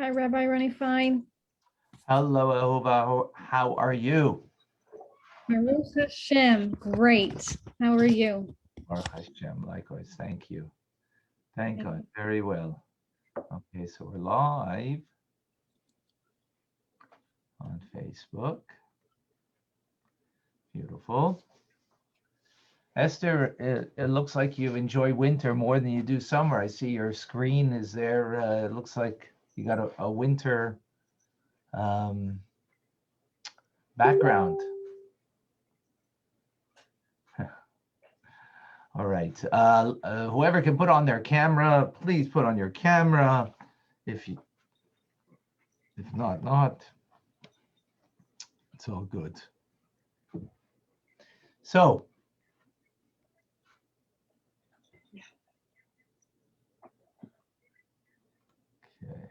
Hi, Rabbi Ronnie Fine. Hello, Ahova. How are you? Baruch Hashem. Great. How are you? Baruch Hashem, likewise. Thank you. Thank God. Very well. Okay, so we're live on Facebook. Beautiful. Esther, it looks like you enjoy winter more than you do summer. I see your screen is there. It looks like you got a winter background. All right. Whoever can put on their camera, please put on your camera. If not, it's all good. So, okay.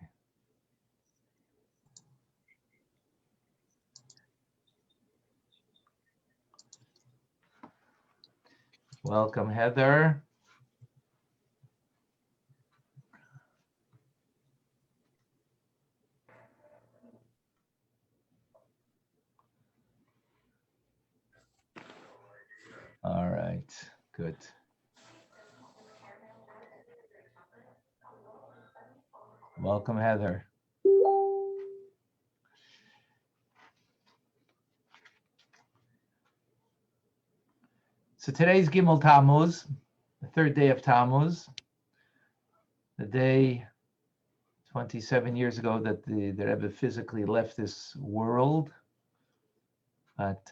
Welcome, Heather. All right, good. Welcome, Heather. So today's Gimel Tammuz, the third day of Tammuz, the day 27 years ago that the Rebbe physically left this world, but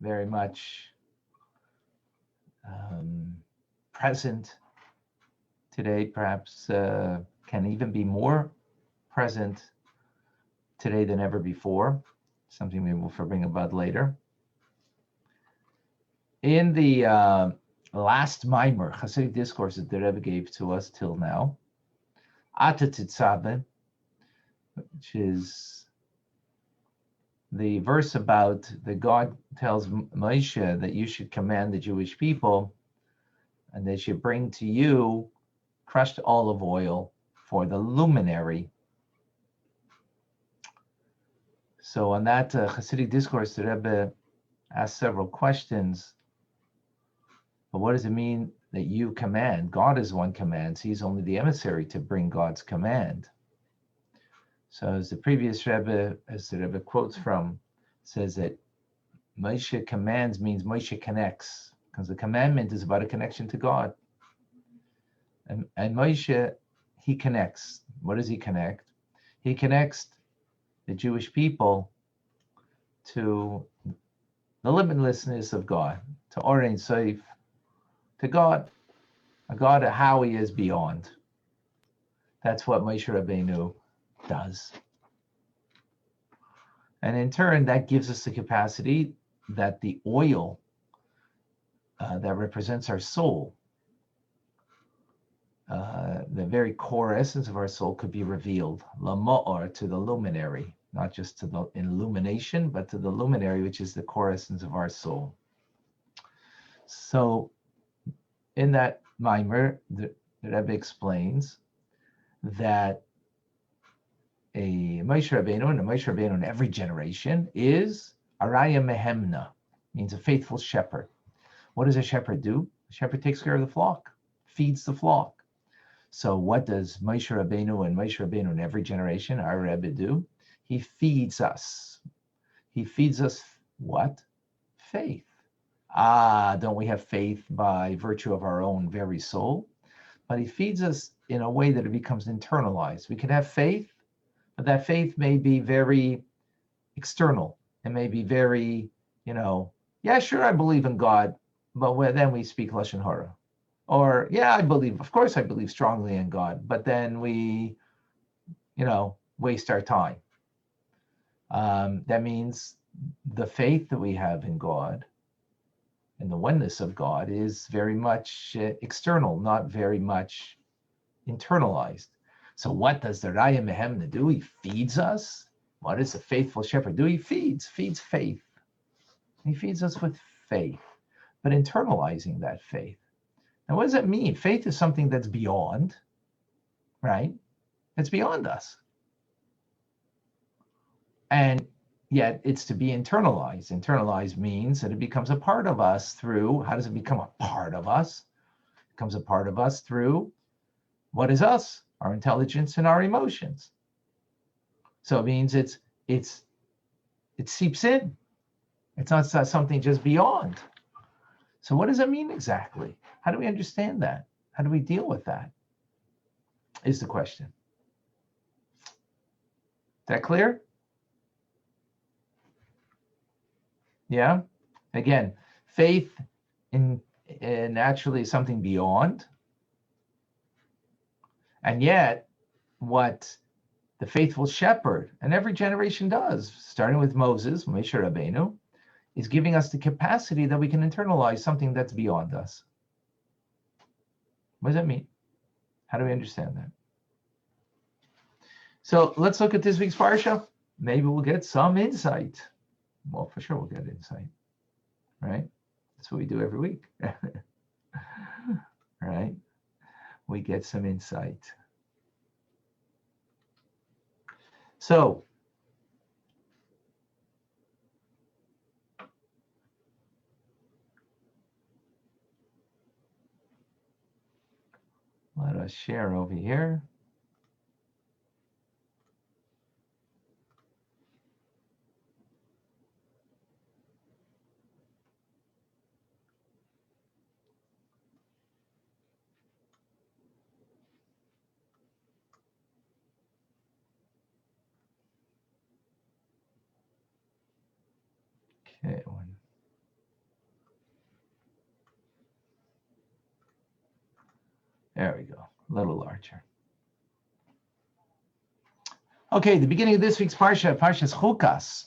very much present today, perhaps can even be more present today than ever before, something we will bring about later. In the last Maimer, Hasidic discourse that the Rebbe gave to us till now, Atatitzabe, which is the verse about that God tells Moshe that you should command the Jewish people and they should bring to you crushed olive oil for the luminary. So on that Hasidic discourse, the Rebbe asked several questions. But what does it mean that you command? God is one commands. He's only the emissary to bring God's command. So as the previous Rebbe, as the Rebbe quotes from, says that Moshe commands means Moshe connects, because the commandment is about a connection to God. And Moshe, he connects. What does he connect? He connects the Jewish people to the limitlessness of God, to Or Ein Sof, to God, a God of how he is beyond. That's what Moshe Rabbeinu does. And in turn, that gives us the capacity that the oil that represents our soul, the very core essence of our soul, could be revealed, lama'or, to the luminary, not just to the illumination, but to the luminary, which is the core essence of our soul. So in that Maimer, the Rebbe explains that a Moshe Rabbeinu, and a Moshe Rabbeinu in every generation, is Araya Mehemna, means a faithful shepherd. What does a shepherd do? A shepherd takes care of the flock, feeds the flock. So what does Moshe Rabbeinu and Moshe Rabbeinu in every generation, our Rebbe, do? He feeds us. He feeds us what? Faith. Don't we have faith by virtue of our own very soul? But he feeds us in a way that it becomes internalized. We can have faith, but that faith may be very external. It may be very, yeah, sure, I believe in God, but then we speak Lashon Hara. Or, yeah, of course I believe strongly in God, but then we, waste our time. That means the faith that we have in God and the oneness of God is very much external, not very much internalized. So what does the Raya Mehemna do? He feeds us. What does a faithful shepherd do? He feeds faith. He feeds us with faith, but internalizing that faith. Now, what does that mean? Faith is something that's beyond, right? It's beyond us. And yet it's to be internalized. Internalized means that it becomes a part of us through, how does it become a part of us? It becomes a part of us through what is us, our intelligence and our emotions. So it means it seeps in. It's not something just beyond. So what does that mean exactly? How do we understand that? How do we deal with that? Is the question. Is that clear? Yeah. Again, faith in naturally is something beyond. And yet, what the faithful shepherd, and every generation does, starting with Moses, Moshe Rabbeinu, is giving us the capacity that we can internalize something that's beyond us. What does that mean? How do we understand that? So let's look at this week's Parsha. Maybe we'll get some insight. Well, for sure we'll get insight, right? That's what we do every week, right? We get some insight. So, let us share over here. Okay, there we go, a little larger. Okay, the beginning of this week's Parshah Chukus.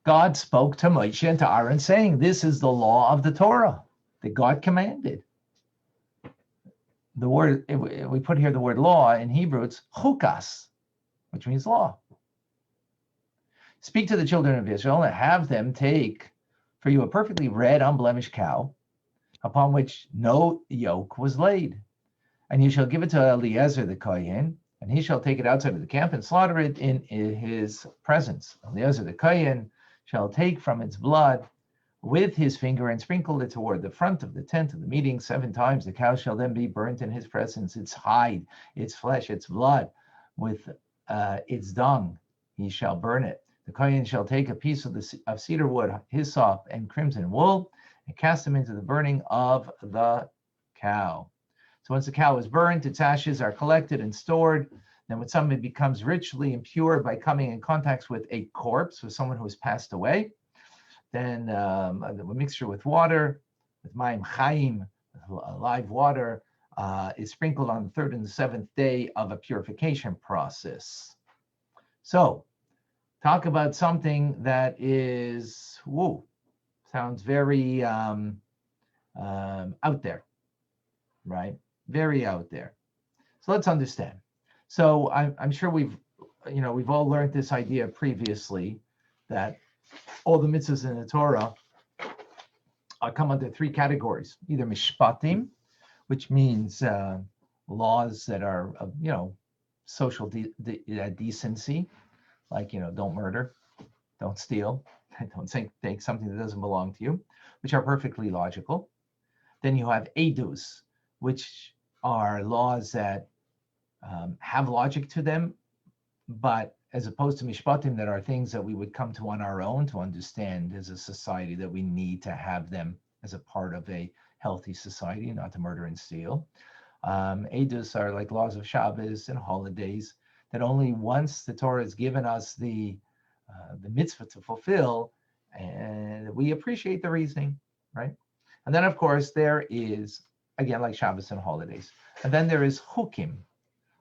God spoke to Moshe and to Aaron saying, this is the law of the Torah that God commanded. The word, we put here the word law, in Hebrew it's chukas, which means law. Speak to the children of Israel and have them take for you a perfectly red, unblemished cow, upon which no yoke was laid. And you shall give it to Eliezer the Kohen, and he shall take it outside of the camp and slaughter it in his presence. Eliezer the Kohen shall take from its blood with his finger and sprinkle it toward the front of the tent of the meeting 7 times. The cow shall then be burnt in his presence, its hide, its flesh, its blood, with its dung he shall burn it. The Kohen shall take a piece of cedar wood, hyssop, and crimson wool, and cast them into the burning of the cow. So once the cow is burnt, its ashes are collected and stored. Then when somebody becomes ritually impure by coming in contact with a corpse, with someone who has passed away, then a mixture with water, with mayim chaim, live water, is sprinkled on the 3rd and the 7th day of a purification process. So, talk about something that is, sounds very out there, right? Very out there. So let's understand. So I'm sure we've all learned this idea previously, that all the mitzvahs in the Torah come under 3 categories: either mishpatim, which means laws that are of social decency, like don't murder, don't steal, don't take something that doesn't belong to you, which are perfectly logical. Then you have edus, which are laws that have logic to them, but as opposed to mishpatim, that are things that we would come to on our own to understand as a society, that we need to have them as a part of a healthy society, not to murder and steal. Edus are like laws of Shabbos and holidays that only once the Torah has given us the mitzvah to fulfill, and we appreciate the reasoning, right? And then, of course, there is, again, like Shabbos and holidays. And then there is chukim,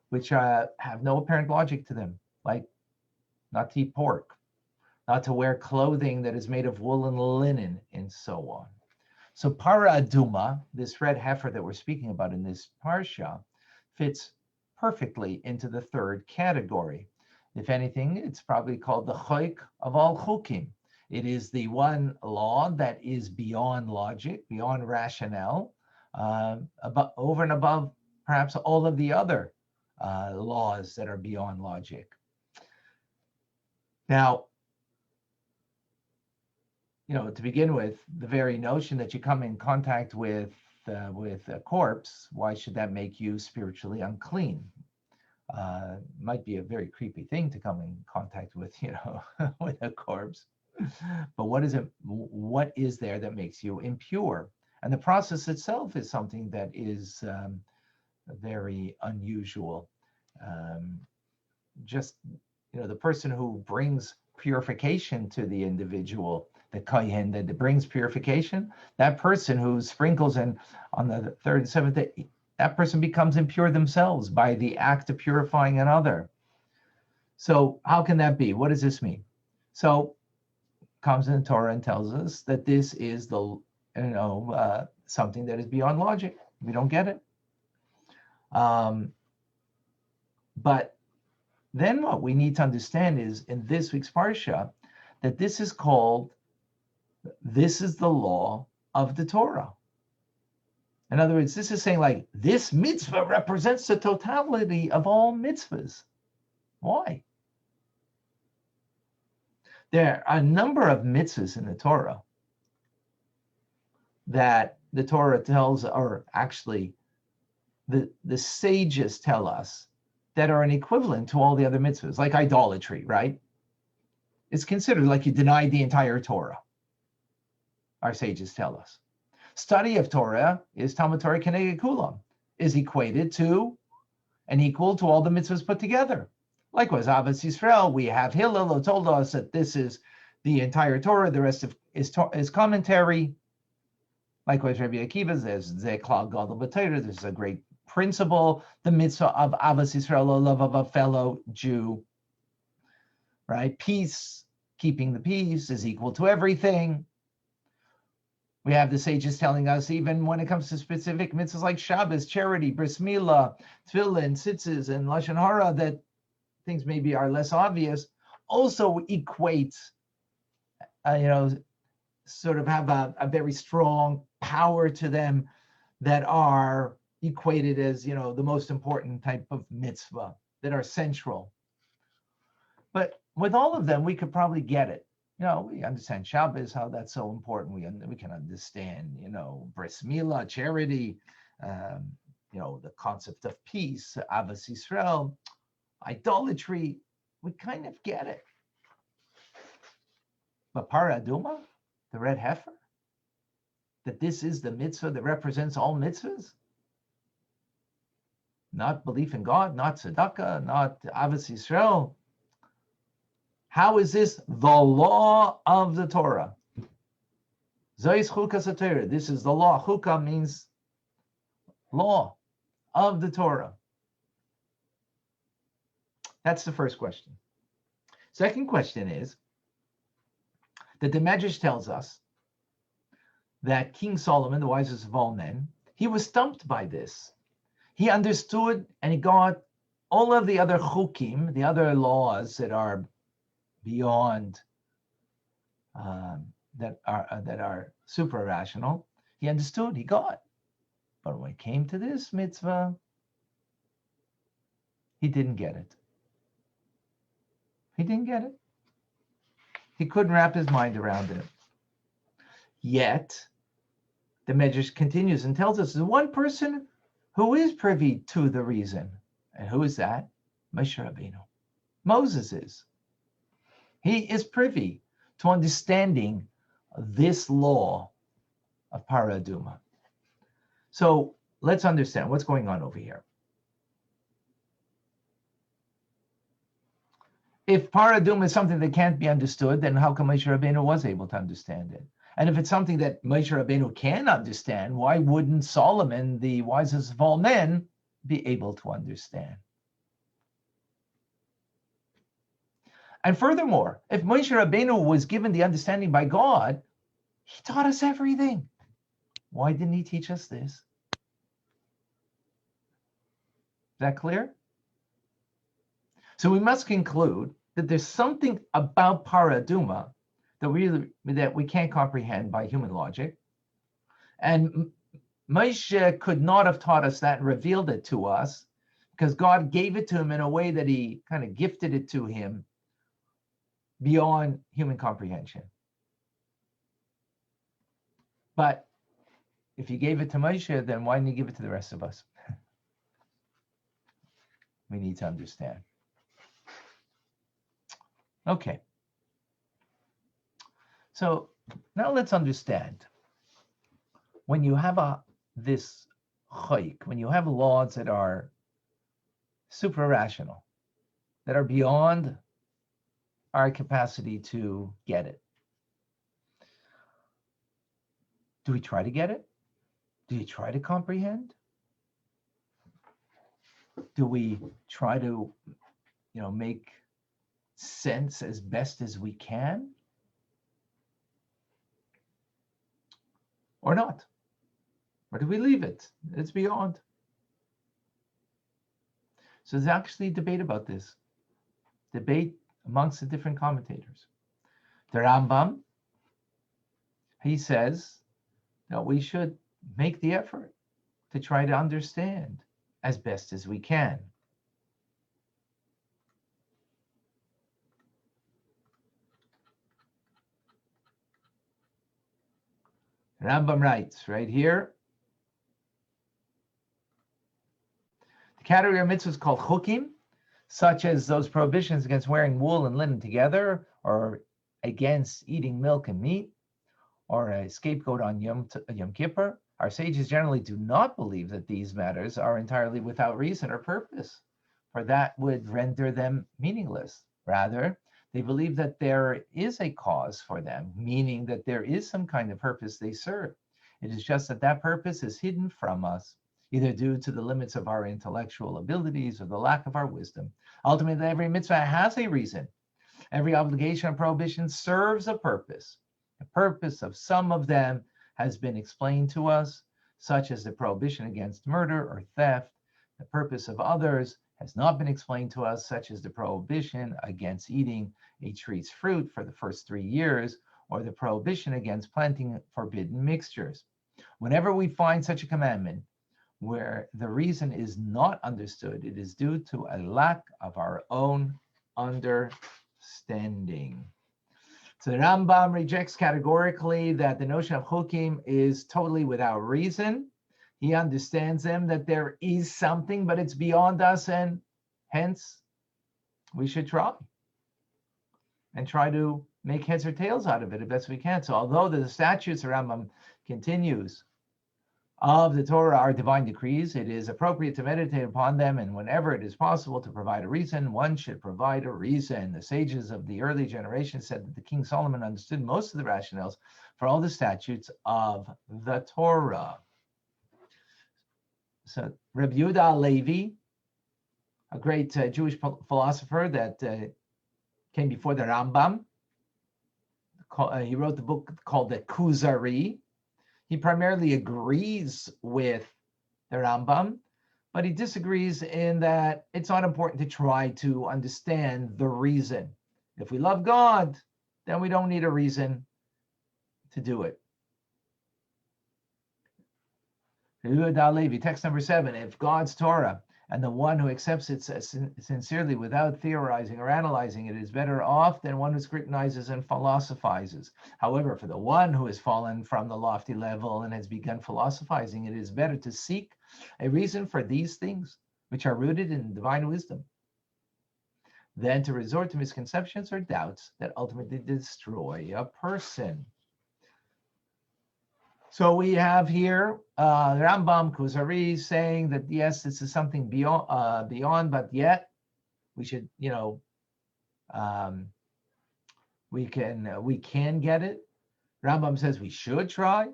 which have no apparent logic to them, like not to eat pork, not to wear clothing that is made of wool and linen, and so on. So para aduma, this red heifer that we're speaking about in this parsha, fits perfectly into the 3rd category. If anything, it's probably called the choik of all chukim. It is the one law that is beyond logic, beyond rationale, over and above perhaps all of the other laws that are beyond logic. Now, to begin with, the very notion that you come in contact with a corpse, why should that make you spiritually unclean? Might be a very creepy thing to come in contact with, with a corpse. But what is there that makes you impure? And the process itself is something that is very unusual. Just, the person who brings purification to the individual, the kohen that brings purification, that person who sprinkles on the third and seventh day, that person becomes impure themselves by the act of purifying another. So how can that be? What does this mean? So comes in the Torah and tells us that this is something that is beyond logic. We don't get it. But then what we need to understand is in this week's Parsha, that this is the law of the Torah. In other words, this is saying like, this mitzvah represents the totality of all mitzvahs. Why? There are a number of mitzvahs in the Torah that the Torah tells, or actually the sages tell us, that are an equivalent to all the other mitzvahs, like idolatry, right? It's considered like you denied the entire Torah. Our sages tell us. Study of Torah is Talmud Torah Keneged Kulam, is equated to and equal to all the mitzvahs put together. Likewise, Avos Yisrael, we have Hillel who told us that this is the entire Torah, the rest is commentary. Likewise, Rabbi Akiva says, Zeklal Gadol B'Torah, this is a great principle, the mitzvah of Avos Yisrael, love of a fellow Jew, right? Peace, keeping the peace is equal to everything. We have the sages telling us, even when it comes to specific mitzvahs like Shabbos, charity, bris milah, tefillin, tzitzis, and lashon hara, that things maybe are less obvious, also equate, sort of have a very strong power to them that are equated as, the most important type of mitzvah, that are central. But with all of them, we could probably get it. We understand Shabbos, how that's so important. We can understand, bris milah, charity, the concept of peace, Avos Yisrael, idolatry. We kind of get it. But Parah Aduma, the red heifer, that this is the mitzvah that represents all mitzvahs? Not belief in God, not tzedakah, not Avos Yisrael. How is this the law of the Torah? Zois chukas haTorah. This is the law. Chukah means law of the Torah. That's the first question. Second question is that the Medrash tells us that King Solomon, the wisest of all men, he was stumped by this. He understood and he got all of the other chukim, the other laws that are beyond, that are super rational. He understood, he got. But when it came to this mitzvah, he didn't get it. He didn't get it. He couldn't wrap his mind around it. Yet, the Medrash continues and tells us there's one person who is privy to the reason. And who is that? Moshe Rabbeinu. Moses is. He is privy to understanding this law of Parah Aduma. So let's understand what's going on over here. If Parah Aduma is something that can't be understood, then how come Moshe Rabbeinu was able to understand it? And if it's something that Moshe Rabbeinu can understand, why wouldn't Solomon, the wisest of all men, be able to understand? And furthermore, if Moshe Rabbeinu was given the understanding by God, he taught us everything. Why didn't he teach us this? Is that clear? So we must conclude that there's something about Parah Aduma that we can't comprehend by human logic. And Moshe could not have taught us that and revealed it to us because God gave it to him in a way that he kind of gifted it to him beyond human comprehension. But if he gave it to Moshe, then why didn't he give it to the rest of us? We need to understand. Okay. So now let's understand. When you have this chayik, when you have laws that are super rational, that are beyond our capacity to get it, do we try to get it? Do you try to comprehend? Do we try to, make sense as best as we can? Or not? Or do we leave it? It's beyond. So there's actually debate about this. Debate amongst the different commentators. The Rambam, he says that we should make the effort to try to understand as best as we can. Rambam writes right here, the category of mitzvahs called chukim, such as those prohibitions against wearing wool and linen together, or against eating milk and meat, or a scapegoat on Yom Kippur. Our sages generally do not believe that these matters are entirely without reason or purpose, for that would render them meaningless. Rather, they believe that there is a cause for them, meaning that there is some kind of purpose they serve. It is just that that purpose is hidden from us, either due to the limits of our intellectual abilities or the lack of our wisdom. Ultimately, every mitzvah has a reason. Every obligation or prohibition serves a purpose. The purpose of some of them has been explained to us, such as the prohibition against murder or theft. The purpose of others has not been explained to us, such as the prohibition against eating a tree's fruit for the first 3 years, or the prohibition against planting forbidden mixtures. Whenever we find such a commandment where the reason is not understood, it is due to a lack of our own understanding. So the Rambam rejects categorically that the notion of chukim is totally without reason. He understands them that there is something, but it's beyond us, and hence we should try and try to make heads or tails out of it as best we can. So although the statutes, the Rambam continues, of the Torah are divine decrees, it is appropriate to meditate upon them, and whenever it is possible to provide a reason, one should provide a reason. The sages of the early generation said that the King Solomon understood most of the rationales for all the statutes of the Torah. So Rabbi Yehuda Levi, a great Jewish philosopher that came before the Rambam, he wrote the book called the Kuzari. He primarily agrees with the Rambam, but he disagrees in that it's not important to try to understand the reason. If we love God, then we don't need a reason to do it. Text number 7, if God's Torah and the one who accepts it sincerely without theorizing or analyzing it is better off than one who scrutinizes and philosophizes. However, for the one who has fallen from the lofty level and has begun philosophizing, it is better to seek a reason for these things, which are rooted in divine wisdom, than to resort to misconceptions or doubts that ultimately destroy a person. So we have here Rambam Kuzari saying that yes, this is something beyond, but yet we should, we can get it. Rambam says we should try.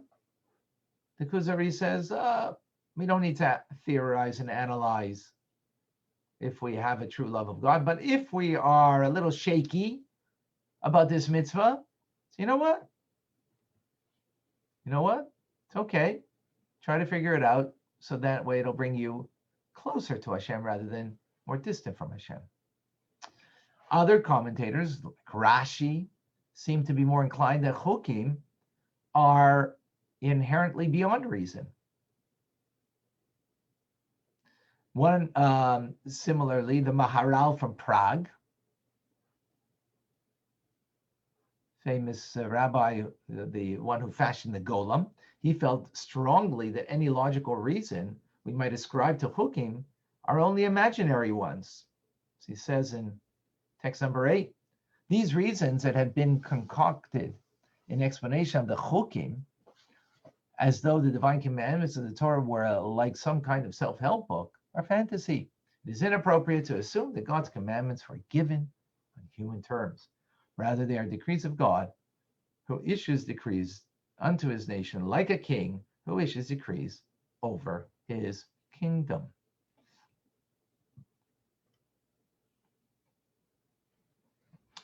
The Kuzari says we don't need to theorize and analyze if we have a true love of God, but if we are a little shaky about this mitzvah, you know what? It's okay. Try to figure it out so that way it'll bring you closer to Hashem rather than more distant from Hashem. Other commentators, like Rashi, seem to be more inclined that chukim are inherently beyond reason. One, similarly, the Maharal from Prague, famous rabbi, the one who fashioned the golem, he felt strongly that any logical reason we might ascribe to chukim are only imaginary ones. So he says in text number 8, these reasons that have been concocted in explanation of the chukim, as though the divine commandments of the Torah were like some kind of self-help book, are fantasy. It is inappropriate to assume that God's commandments were given on human terms. Rather, they are decrees of God, who issues decrees unto his nation like a king who issues decrees over his kingdom.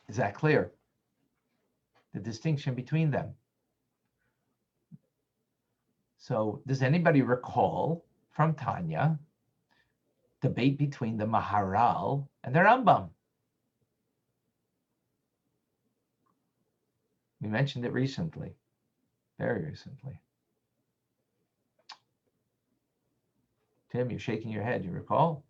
Is that clear? The distinction between them. So does anybody recall from Tanya debate between the Maharal and the Rambam? We mentioned it recently, very recently. Tim, you're shaking your head, you recall?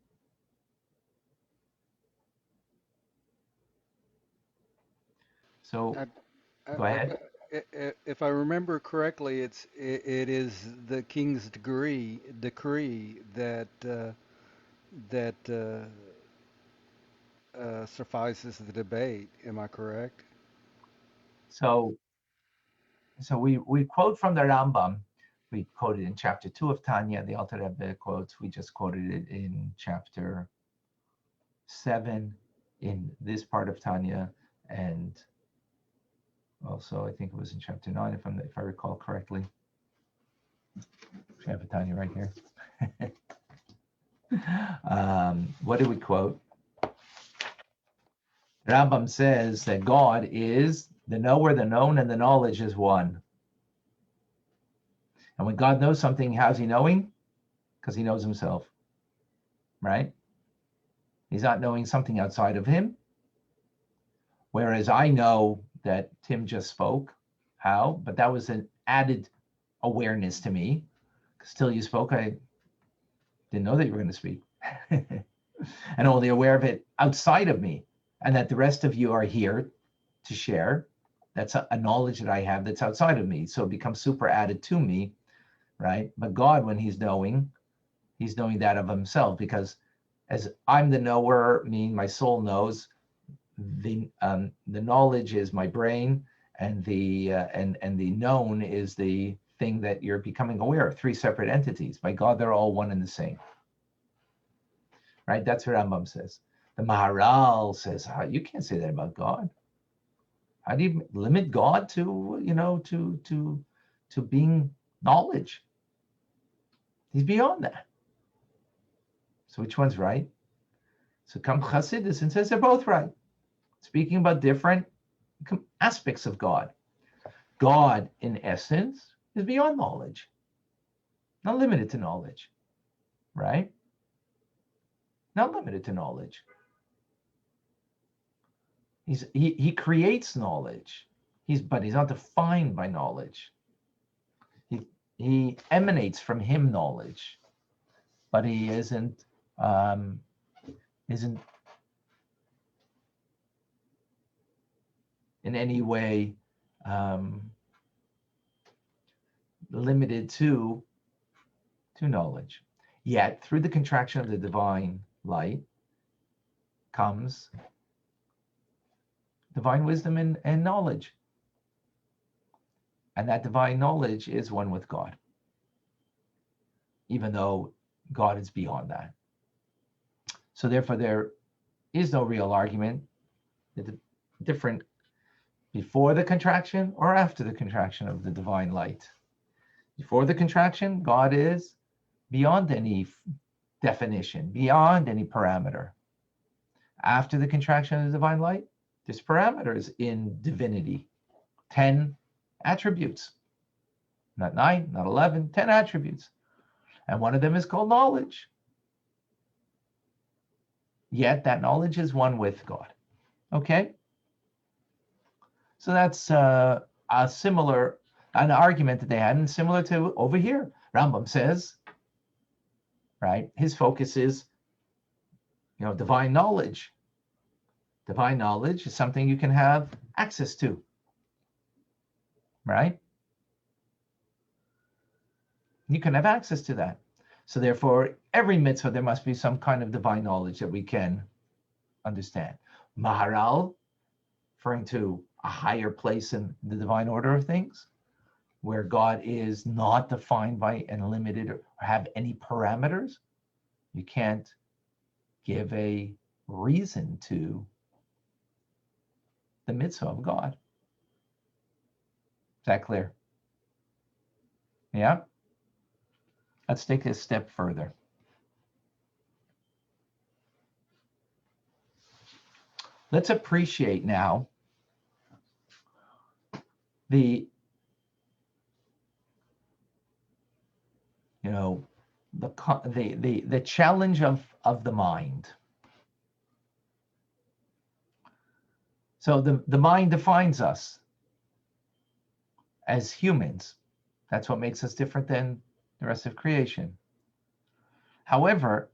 So go ahead. If I remember correctly, it is the king's decree that suffices the debate. Am I correct? So we quote from the Rambam. We quoted in chapter 2 of Tanya, the Alter Rebbe quotes. We just quoted it in chapter 7 in this part of Tanya, and also I think it was in chapter 9 if I recall correctly. I have Tanya right here. What did we quote? Rambam says that God is the knower, the known, and the knowledge is one. And when God knows something, how's he knowing? Because he knows himself, right? He's not knowing something outside of him. Whereas I know that Tim just spoke. How? But that was an added awareness to me. Still you spoke, I didn't know that you were going to speak. And only aware of it outside of me. And that the rest of you are here to share. That's a knowledge that I have that's outside of me. So it becomes super added to me, right? But God, when he's knowing that of himself, because as I'm the knower, meaning my soul knows, the knowledge is my brain, and the known is the thing that you're becoming aware of. 3 separate entities. By God, they're all one and the same. Right? That's what Rambam says. The Maharal says, you can't say that about God. How do you limit God to, to being knowledge? He's beyond that. So which one's right? So comes Chassidus and says they're both right. Speaking about different aspects of God. God, in essence, is beyond knowledge. Not limited to knowledge, right? Not limited to knowledge. He creates knowledge. But he's not defined by knowledge. He emanates from him knowledge, but he isn't in any way limited to knowledge. Yet through the contraction of the divine light comes divine wisdom and knowledge. And that divine knowledge is one with God, even though God is beyond that. So therefore, there is no real argument that the different before the contraction or after the contraction of the divine light. Before the contraction, God is beyond any definition, beyond any parameter. After the contraction of the divine light, there's parameters in divinity. 10 attributes. Not 9, not 11, 10 attributes. And one of them is called knowledge. Yet that knowledge is one with God. Okay? So that's an argument that they had, and similar to over here. Rambam says, right, his focus is divine knowledge. Divine knowledge is something you can have access to, right? You can have access to that. So therefore, every mitzvah, there must be some kind of divine knowledge that we can understand. Maharal, referring to a higher place in the divine order of things, where God is not defined by and limited or have any parameters. You can't give a reason to the mitzvah of God. Is that clear? Yeah? Let's take this a step further. Let's appreciate now the challenge of the mind. So the mind defines us as humans. That's what makes us different than the rest of creation. However,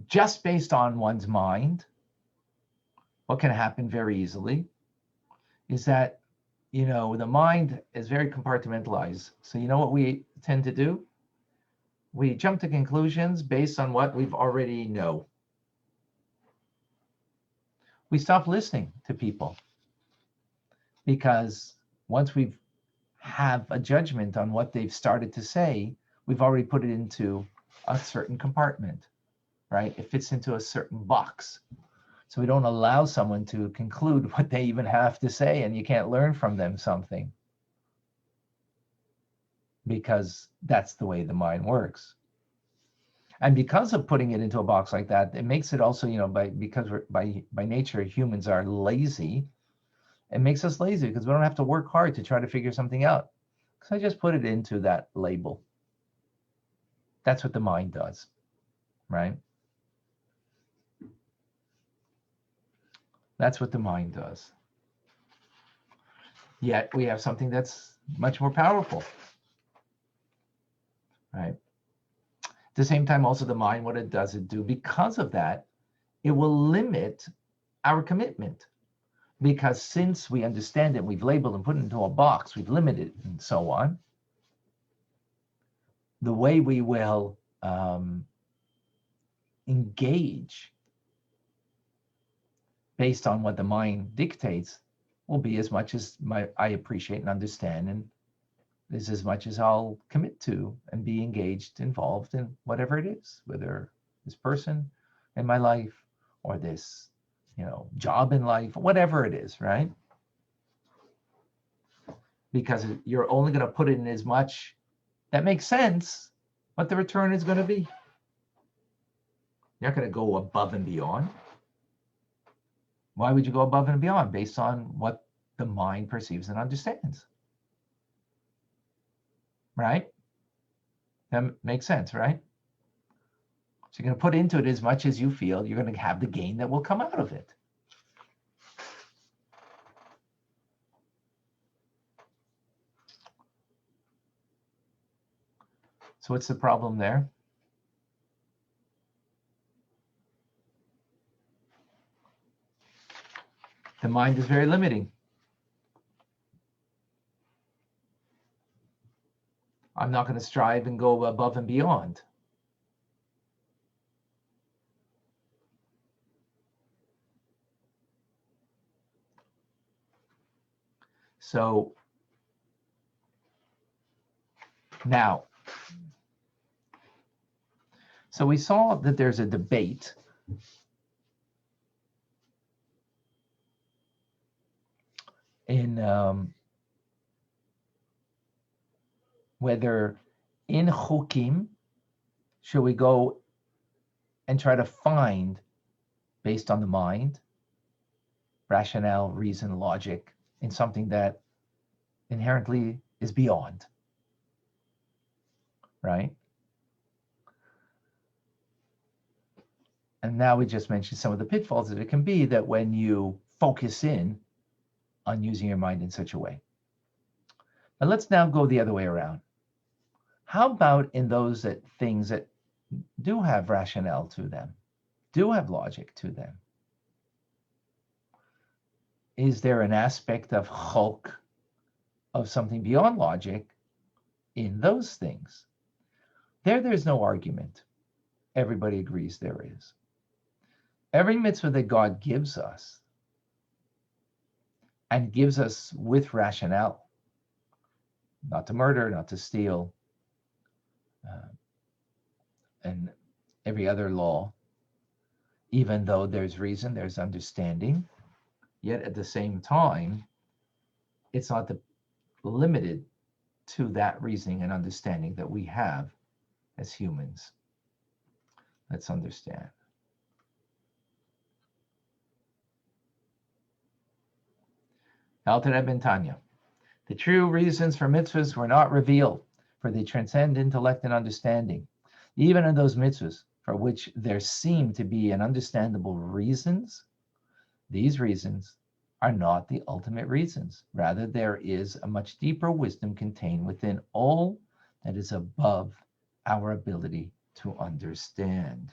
just based on one's mind, what can happen very easily is that, the mind is very compartmentalized. So you know what we tend to do? We jump to conclusions based on what we've already know. We stop listening to people because once we have a judgment on what they've started to say, we've already put it into a certain compartment, right? It fits into a certain box. So we don't allow someone to conclude what they even have to say, and you can't learn from them something because that's the way the mind works. And because of putting it into a box like that, it makes it also, because we're by nature humans are lazy. It makes us lazy because we don't have to work hard to try to figure something out. Because I just put it into that label. That's what the mind does, right? That's what the mind does. Yet we have something that's much more powerful, right? At the same time, also the mind, what it does, because of that, it will limit our commitment. Because since we understand it, we've labeled and put it into a box, we've limited it and so on, the way we will engage based on what the mind dictates will be as much as I appreciate and understand, and is as much as I'll commit to and be engaged, involved in whatever it is, whether this person in my life or this, job in life, whatever it is, right? Because you're only going to put it in as much that makes sense what the return is going to be. You're not going to go above and beyond. Why would you go above and beyond? Based on what the mind perceives and understands. Right? That makes sense, right? So you're going to put into it as much as you feel you're going to have the gain that will come out of it. So what's the problem there? The mind is very limiting. I'm not going to strive and go above and beyond. So now, so we saw that there's a debate in whether in chukim should we go and try to find, based on the mind, rationale, reason, logic, in something that inherently is beyond, right? And now we just mentioned some of the pitfalls that it can be that when you focus in on using your mind in such a way. But let's now go the other way around. How about in those things that do have rationale to them? do have logic to them. Is there an aspect of chok, of something beyond logic, in those things? There's no argument. Everybody agrees there is. Every mitzvah that God gives us, and gives us with rationale, not to murder, not to steal, and every other law, even though there's reason, there's understanding, yet at the same time, it's not limited to that reasoning and understanding that we have as humans. Let's understand. Alter Rebbe and Tanya. The true reasons for mitzvahs were not revealed, for they transcend intellect and understanding. Even in those mitzvahs for which there seem to be an understandable reasons, these reasons are not the ultimate reasons. Rather, there is a much deeper wisdom contained within all that is above our ability to understand.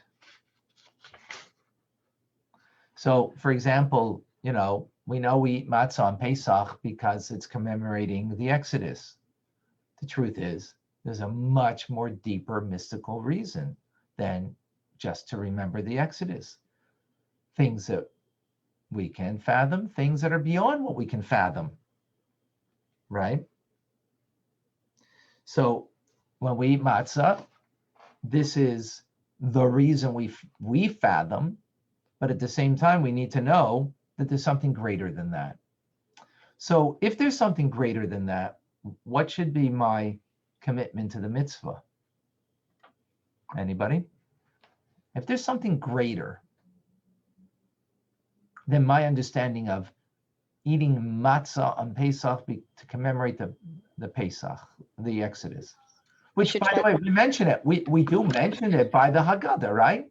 So, for example, we know we eat matzah on Pesach because it's commemorating the Exodus. The truth is, there's a much more deeper mystical reason than just to remember the Exodus. Things that we can fathom, things that are beyond what we can fathom, right? So when we eat matzah, this is the reason we fathom, but at the same time, we need to know that there's something greater than that. So if there's something greater than that, what should be my commitment to the mitzvah? Anybody? If there's something greater than my understanding of eating matzah on Pesach to commemorate the Pesach, the Exodus, which, by the way, we mention it. We do mention it by the Haggadah, right?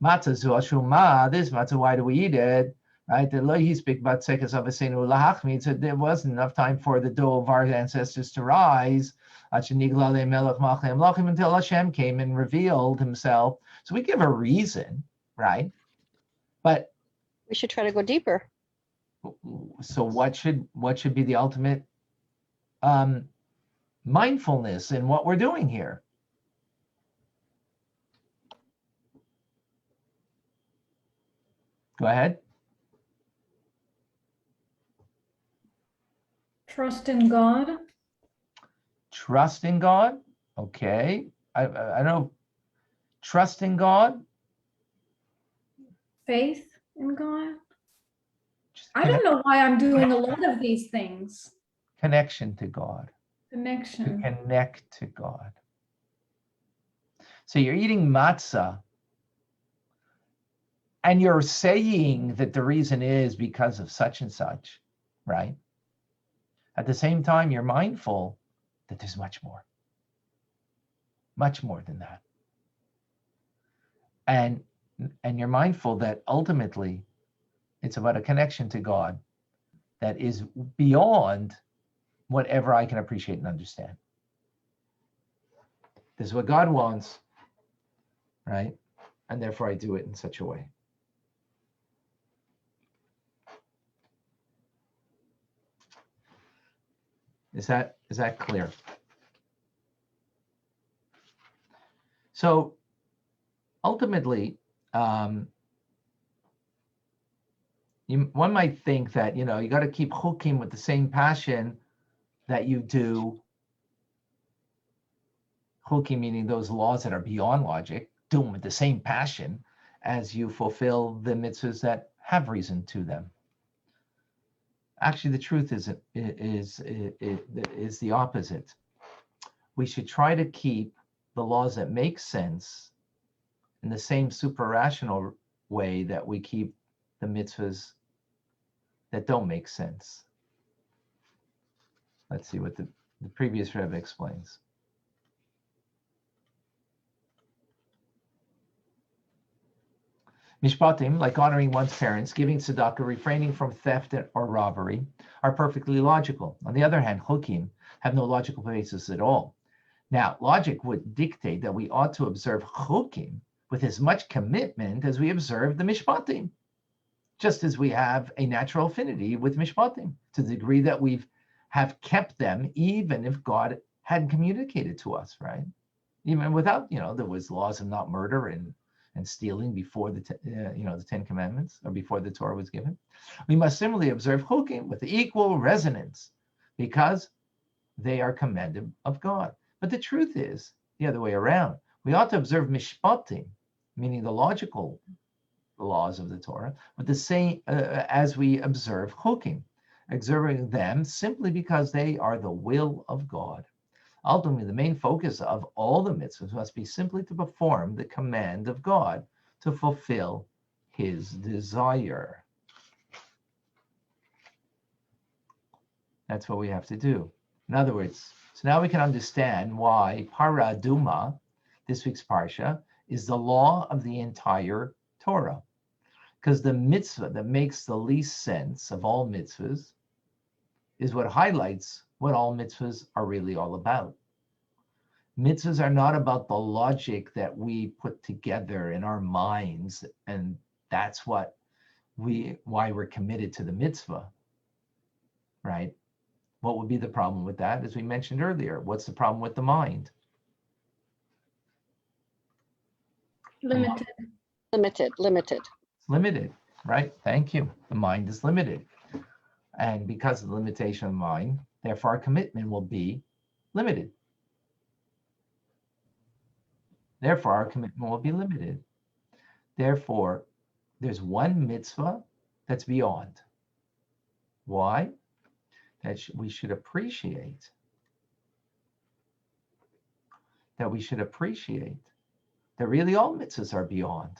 Matzah zu ashuma, this matzah, why do we eat it? Right? The Lohi speak about sekas of asenu lahachmi. So there wasn't enough time for the dough of our ancestors to rise until Hashem came and revealed himself. So we give a reason, right? But we should try to go deeper. So what should be the ultimate mindfulness in what we're doing here? Go ahead. Trust in God. Trust in God. Okay. I know. Trust in God. Faith in God. I don't know why I'm doing a lot of these things. Connection to God. Connection. To connect to God. So you're eating matzah, and you're saying that the reason is because of such and such, right? At the same time, you're mindful that there's much more than that. And you're mindful that ultimately it's about a connection to God that is beyond whatever I can appreciate and understand. This is what God wants, right? And therefore I do it in such a way. Is that clear? So ultimately, one might think that you got to keep chukim with the same passion that you do chukim, meaning those laws that are beyond logic, do them with the same passion as you fulfill the mitzvahs that have reason to them. Actually, the truth is the opposite. We should try to keep the laws that make sense in the same super rational way that we keep the mitzvahs that don't make sense. Let's see what the previous Rebbe explains. Mishpatim, like honoring one's parents, giving tzedakah, refraining from theft or robbery, are perfectly logical. On the other hand, chukim have no logical basis at all. Now, logic would dictate that we ought to observe chukim with as much commitment as we observe the mishpatim, just as we have a natural affinity with mishpatim, to the degree that we have kept them, even if God hadn't communicated to us, right? Even without, there was laws of not murder and stealing before the Ten Commandments, or before the Torah was given. We must similarly observe chukim with equal resonance, because they are commanded of God. But the truth is the other way around. We ought to observe mishpatim, meaning the logical laws of the Torah, with the same as we observe chukim, observing them simply because they are the will of God. Ultimately, the main focus of all the mitzvahs must be simply to perform the command of God, to fulfill his desire. That's what we have to do. In other words, so now we can understand why Parah Aduma, this week's Parsha, is the law of the entire Torah. Because the mitzvah that makes the least sense of all mitzvahs is what highlights what all mitzvahs are really all about. Mitzvahs are not about the logic that we put together in our minds, and that's why we're committed to the mitzvah, right? What would be the problem with that? As we mentioned earlier, what's the problem with the mind? Limited. Limited. It's limited, right? Thank you. The mind is limited. And because of the limitation of the mind, therefore our commitment will be limited. Therefore, our commitment will be limited. Therefore, there's one mitzvah that's beyond. Why? That we should appreciate. That we should appreciate that really all mitzvahs are beyond.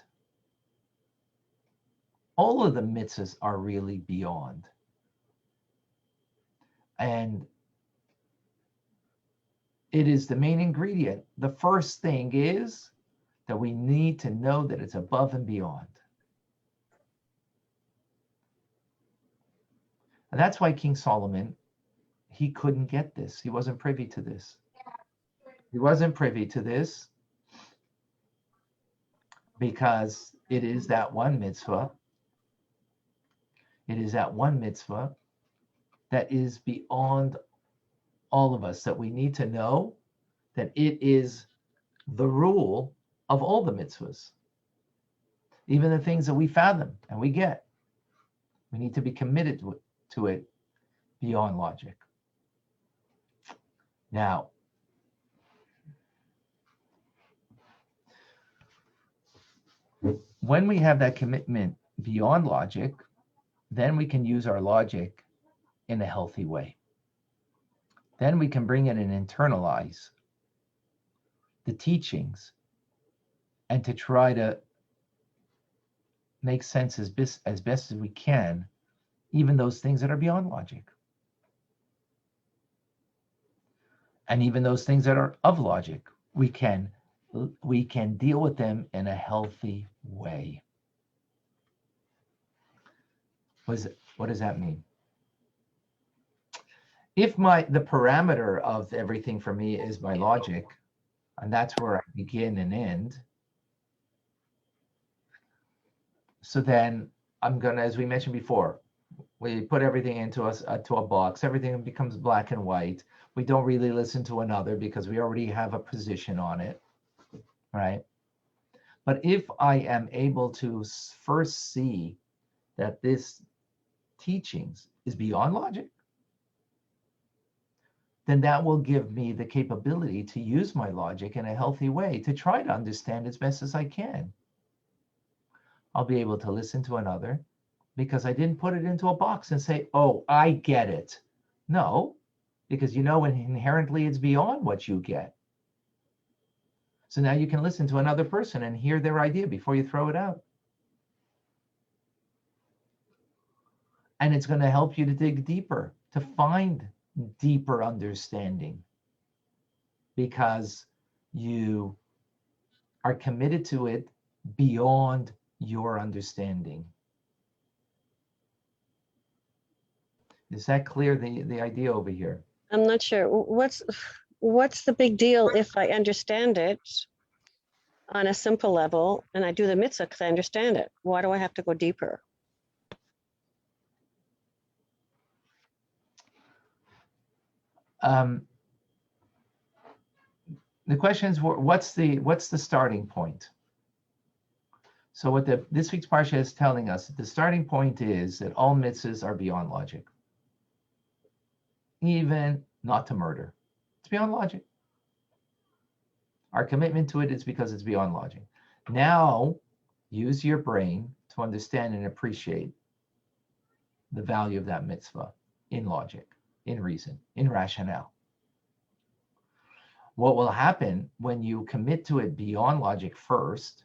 All of the mitzvahs are really beyond. And it is the main ingredient. The first thing is that we need to know that it's above and beyond. And that's why King Solomon, he couldn't get this. He wasn't privy to this. He wasn't privy to this because it is that one mitzvah. It is that one mitzvah that is beyond all of us, that we need to know that it is the rule of all the mitzvahs. Even the things that we fathom and we get, we need to be committed to it beyond logic. Now, when we have that commitment beyond logic, then we can use our logic in a healthy way. Then we can bring in and internalize the teachings and to try to make sense as best as we can, even those things that are beyond logic. And even those things that are of logic, we can deal with them in a healthy way. What does that mean? If the parameter of everything for me is my logic, and that's where I begin and end, so then I'm gonna, as we mentioned before, we put everything into a box, everything becomes black and white. We don't really listen to another because we already have a position on it, right? But if I am able to first see that this teachings is beyond logic, then that will give me the capability to use my logic in a healthy way to try to understand as best as I can. I'll be able to listen to another because I didn't put it into a box and say, oh, I get it. No, because inherently it's beyond what you get. So now you can listen to another person and hear their idea before you throw it out. And it's going to help you to dig deeper, to find deeper understanding, because you are committed to it beyond your understanding. Is that clear, the idea over here? I'm not sure. What's the big deal if I understand it? on a simple level, and I do the mitzvah because I understand it. Why do I have to go deeper? The question is, what's the starting point? So what this week's Parsha is telling us, the starting point is that all mitzvahs are beyond logic. Even not to murder. It's beyond logic. Our commitment to it is because it's beyond logic. Now, use your brain to understand and appreciate the value of that mitzvah in logic, in reason, in rationale. What will happen when you commit to it beyond logic first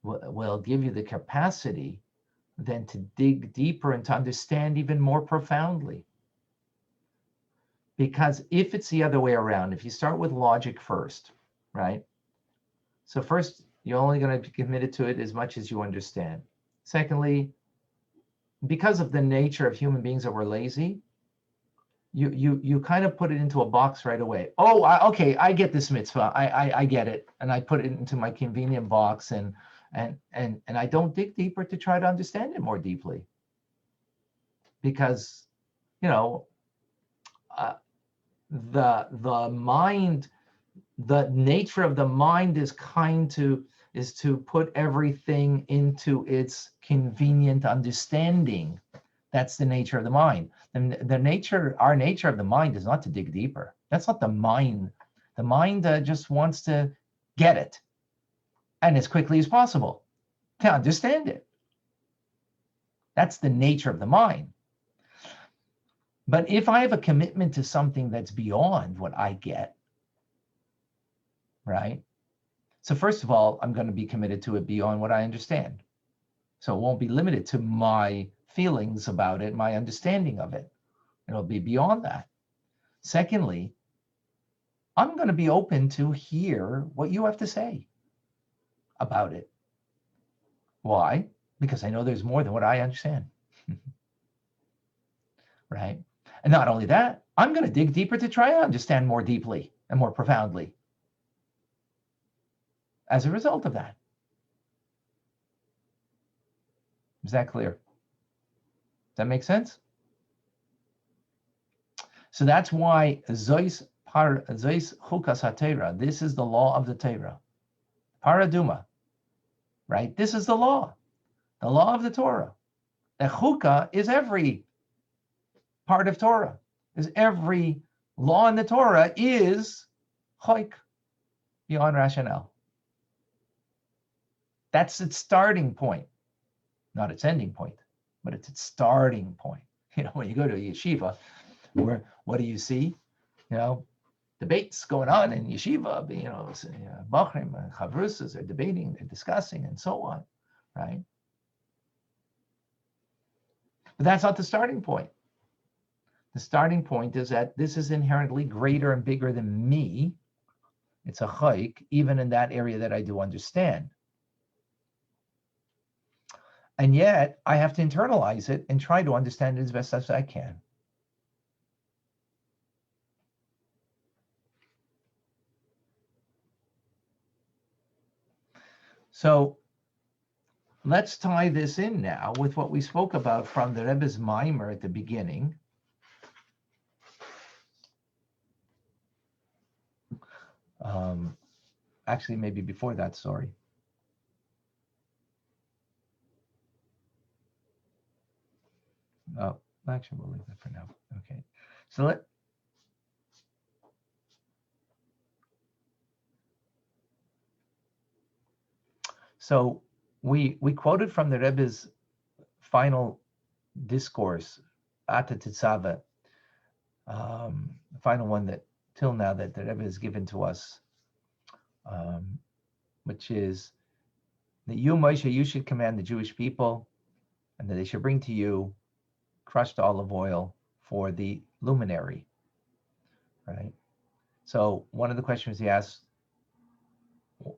will give you the capacity then to dig deeper and to understand even more profoundly. Because if it's the other way around, if you start with logic first, right? So first, you're only going to be committed to it as much as you understand. Secondly, because of the nature of human beings that we're lazy, you kind of put it into a box right away. Oh, okay, I get this mitzvah. I get it, and I put it into my convenient box, and I don't dig deeper to try to understand it more deeply, because the mind, the nature of the mind is to put everything into its convenient understanding. That's the nature of the mind. And our nature of the mind is not to dig deeper. That's not the mind. The mind just wants to get it, and as quickly as possible, to understand it. That's the nature of the mind. But if I have a commitment to something that's beyond what I get, right? So first of all, I'm going to be committed to it beyond what I understand. So it won't be limited to my feelings about it, my understanding of it. It'll be beyond that. Secondly, I'm going to be open to hear what you have to say about it. Why? Because I know there's more than what I understand. Right? And not only that, I'm going to dig deeper to try to understand more deeply and more profoundly as a result of that. Is that clear? Does that make sense? So that's why Zois Chukas HaTorah, this is the law of the Torah. Paraduma, right? This is the law of the Torah. The Chukah is every part of Torah. Is every law in the Torah is choik, beyond rationale. That's its starting point, not its ending point, but it's its starting point. When you go to a yeshiva, what do you see? Debates going on in yeshiva. Bachrim and chavrusas are debating, they're discussing, and so on, right? But that's not the starting point. The starting point is that this is inherently greater and bigger than me. It's a chayk, even in that area that I do understand. And yet, I have to internalize it and try to understand it as best as I can. So let's tie this in now with what we spoke about from the Rebbe's Maimer at the beginning. Actually, maybe before that, sorry. Oh, actually, we'll leave that for now. Okay. So we quoted from the Rebbe's final discourse, Ata Tetzaveh, the final one that till now that the Rebbe has given to us, which is that you, Moshe, you should command the Jewish people, and that they should bring to you crushed olive oil for the luminary, right? So one of the questions he asked,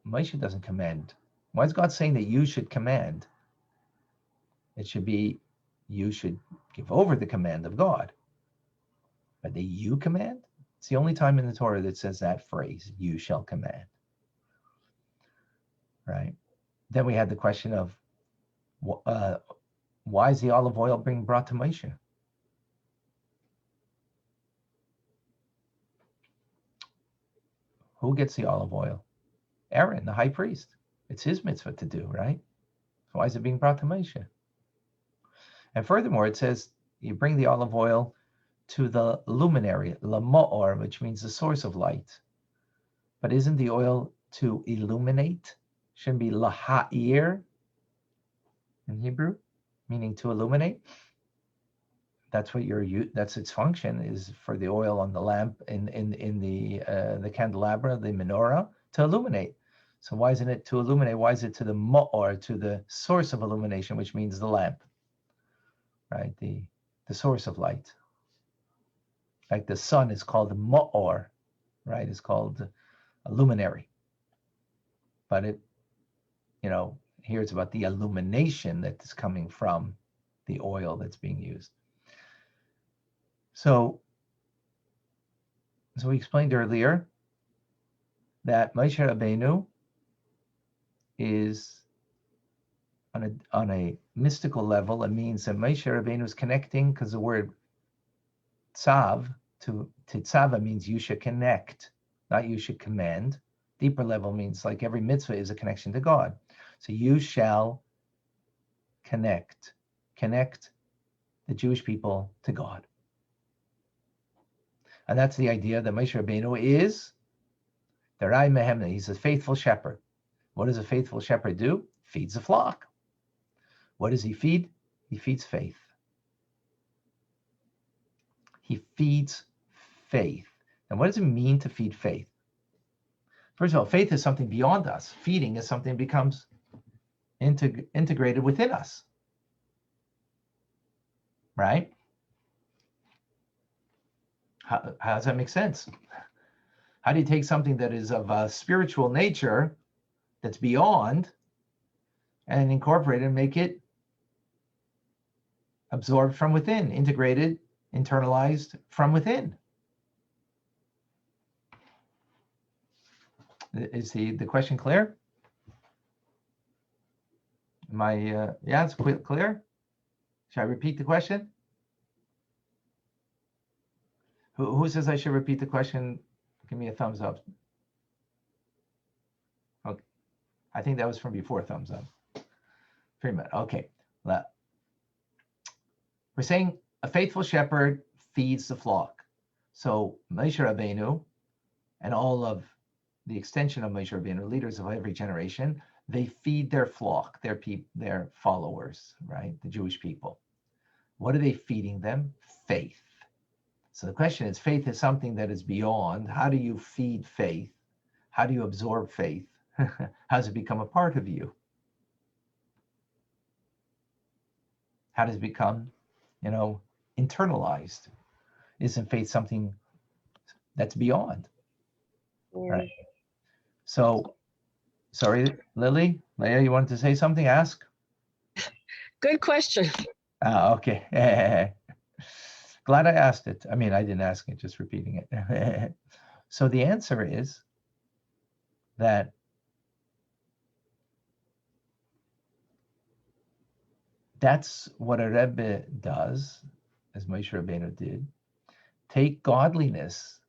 Moshe doesn't command. Why is God saying that you should command? It should be, you should give over the command of God. But the you command? It's the only time in the Torah that says that phrase, you shall command. right? Then we had the question of why is the olive oil being brought to Moshe? Who gets the olive oil? Aaron, the high priest. It's his mitzvah to do, right? So why is it being brought to Moshe? And furthermore, it says you bring the olive oil to the luminary, lama'or, which means the source of light. But isn't the oil to illuminate? Shouldn't be laha'ir in Hebrew, meaning to illuminate. That's what that's its function, is for the oil on the lamp in the candelabra, the menorah, to illuminate. So why isn't it to illuminate? Why is it to the ma'or, to the source of illumination, which means the lamp, right? The source of light. Like the sun is called ma'or, right? It's called a luminary. But it, here it's about the illumination that is coming from the oil that's being used. So we explained earlier that Moshe Rabbeinu is on a mystical level. It means that Moshe Rabbeinu is connecting, because the word tzav to tzava means you should connect, not you should command. Deeper level means like every mitzvah is a connection to God. So you shall connect the Jewish people to God. And that's the idea that Moshe Rabbeinu is the Rai Mehemna. He's a faithful shepherd. What does a faithful shepherd do? Feeds the flock. What does he feed? He feeds faith. He feeds faith. And what does it mean to feed faith? First of all, faith is something beyond us. Feeding is something that becomes integrated within us. Right? How does that make sense? How do you take something that is of a spiritual nature, that's beyond, and incorporate it and make it absorbed from within, integrated, internalized from within? Is the question clear? Yeah, it's clear? Should I repeat the question? Who says I should repeat the question? Give me a thumbs up. Okay. I think that was from before thumbs up. Pretty much. Okay. We're saying a faithful shepherd feeds the flock. So Moshe Rabbeinu and all of the extension of Moshe Rabbeinu, leaders of every generation, they feed their flock, their followers, right? The Jewish people. What are they feeding them? Faith. So the question is, faith is something that is beyond. How do you feed faith? How do you absorb faith? How does it become a part of you? How does it become, internalized? Isn't faith something that's beyond? Right. So, sorry, Lily, Leah, you wanted to say something? Ask. Good question. Okay. Glad I asked it. I mean, I didn't ask it, just repeating it. So the answer is that that's what a Rebbe does, as Moshe Rabbeinu did. Take godliness,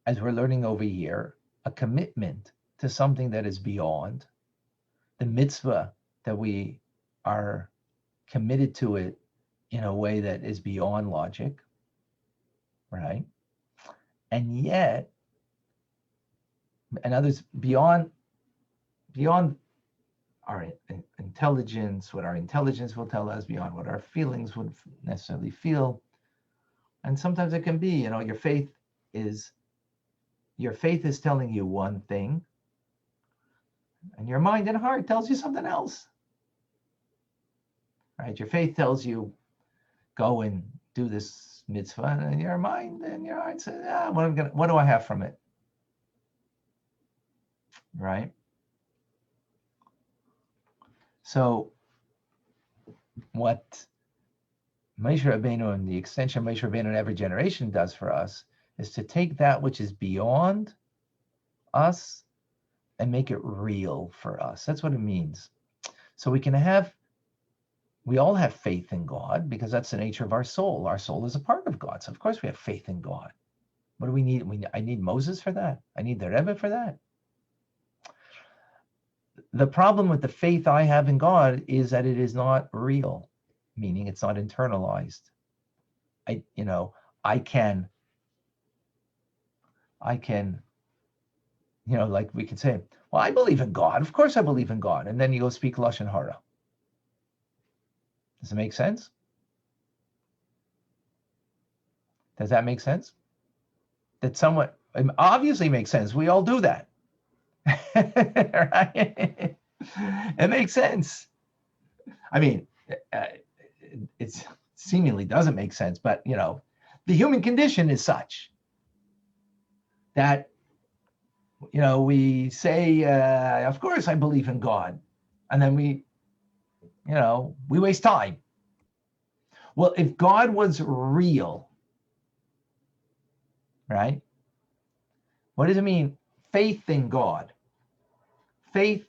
as we're learning over here, a commitment to something that is beyond, the mitzvah that we are committed to it in a way that is beyond logic, right? And yet, and others beyond our intelligence, what our intelligence will tell us, beyond what our feelings would necessarily feel. And sometimes it can be, your faith is telling you one thing, and your mind and heart tells you something else, right? Your faith tells you, go and do this mitzvah, and your mind and your heart says, what do I have from it? Right? So what Moshe Rabbeinu and the extension of Moshe Rabbeinu in every generation does for us is to take that which is beyond us and make it real for us. That's what it means. So we all have faith in God because that's the nature of our soul. Our soul is a part of God. So of course we have faith in God. What do we need? I need Moses for that. I need the Rebbe for that. The problem with the faith I have in God is that it is not real, meaning it's not internalized. I can, like we could say, well, I believe in God. Of course I believe in God. And then you go speak Lashon Hara. Does it make sense? Does that make sense? That somewhat, it obviously makes sense. We all do that. Right? It makes sense. I mean, it seemingly doesn't make sense, but the human condition is such that we say, of course I believe in God, and then we waste time. Well, if God was real, right? What does it mean? Faith in God. Faith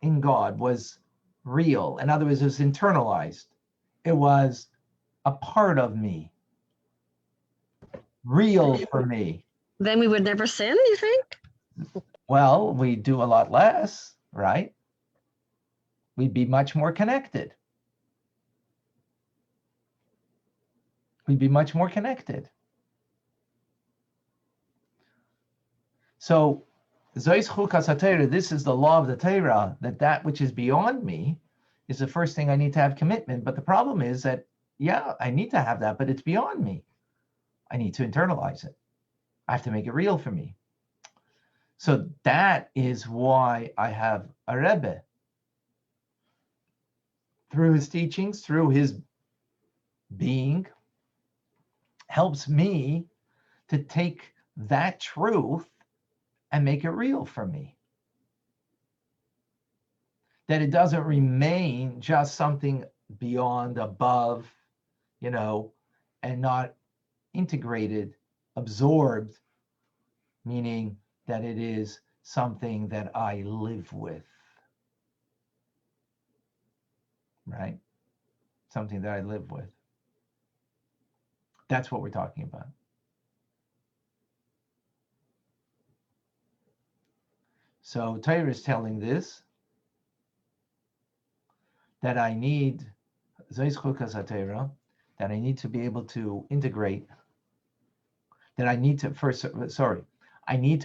in God was real. In other words, it was internalized. It was a part of me. Real for me. Then we would never sin, you think? Well, we do a lot less, right? We'd be much more connected. We'd be much more connected. So, Zois Chukas HaTorah, this is the law of the Torah, that which is beyond me is the first thing I need to have commitment. But the problem is that, yeah, I need to have that, but it's beyond me. I need to internalize it. I have to make it real for me. So that is why I have a Rebbe. Through his teachings, through his being, helps me to take that truth and make it real for me. That it doesn't remain just something beyond, above, and not integrated, absorbed, meaning that it is something that I live with, right? Something that I live with. That's what we're talking about. So Torah is telling this, that I need, Zois Chukas HaTorah, that I need to be able to integrate, that I need to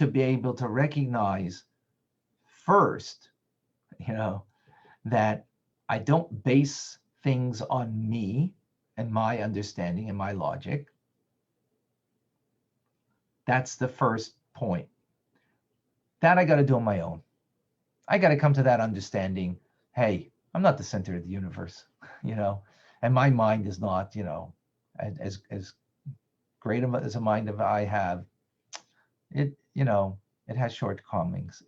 be able to recognize first, that I don't base things on me and my understanding and my logic. That's the first point. That I got to do on my own. I got to come to that understanding. Hey, I'm not the center of the universe, and my mind is not, as great as a mind as I have. It, it has shortcomings.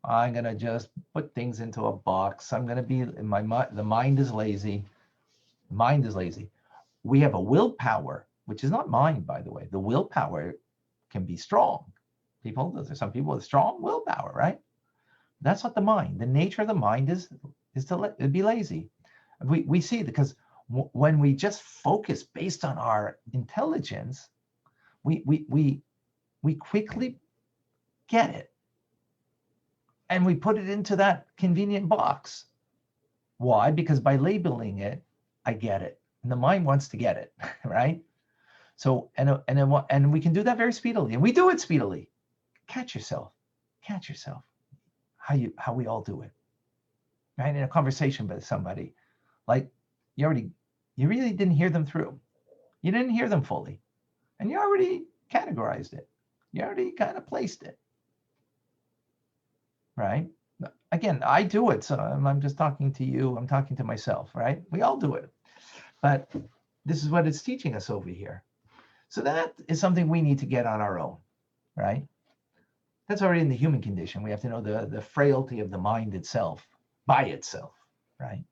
I'm gonna just put things into a box. I'm gonna be in my mind. The mind is lazy. We have a willpower, which is not mind, by the way. The willpower can be strong. There's some people with strong willpower, right? That's not the mind. The nature of the mind is to be lazy. We see it because when we just focus based on our intelligence, we quickly get it, and we put it into that convenient box. Why? Because by labeling it, I get it, and the mind wants to get it, right? So and we can do that very speedily, and we do it speedily. Catch yourself. How we all do it, right? In a conversation with somebody, like you really didn't hear them through. You didn't hear them fully, and you already categorized it. You already kind of placed it, right? Again, I do it, so I'm just talking to you. I'm talking to myself, right? We all do it, but this is what it's teaching us over here. So that is something we need to get on our own, right? That's already in the human condition. We have to know the frailty of the mind itself, by itself, right?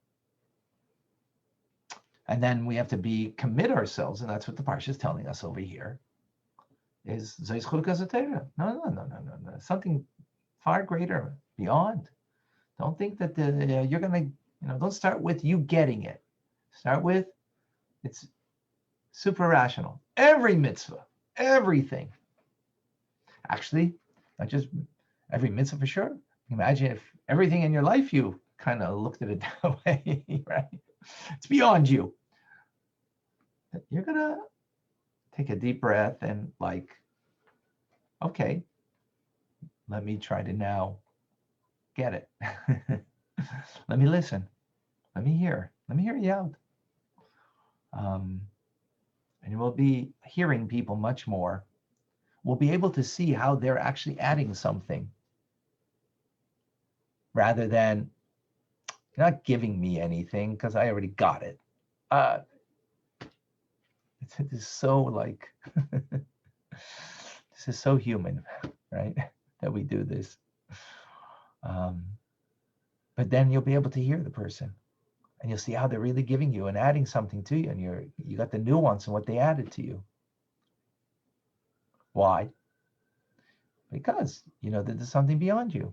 And then we have to commit ourselves, and that's what the Parsha is telling us over here, is Zeis Chukas Torah. No. Something far greater, beyond. Don't think that you're gonna, don't start with you getting it. Start with it's super rational. Every mitzvah, everything. Actually, not just every mitzvah for sure. Imagine if everything in your life you kind of looked at it that way, right? It's beyond you. You're gonna take a deep breath and okay, let me try to now get it. Let me listen. Let me hear you out. And we'll be hearing people much more. We'll be able to see how they're actually adding something rather than you're not giving me anything because I already got it. It is so this is so human, right? That we do this. But then you'll be able to hear the person and you'll see how they're really giving you and adding something to you, and you got the nuance in what they added to you. Why? Because that there's something beyond you.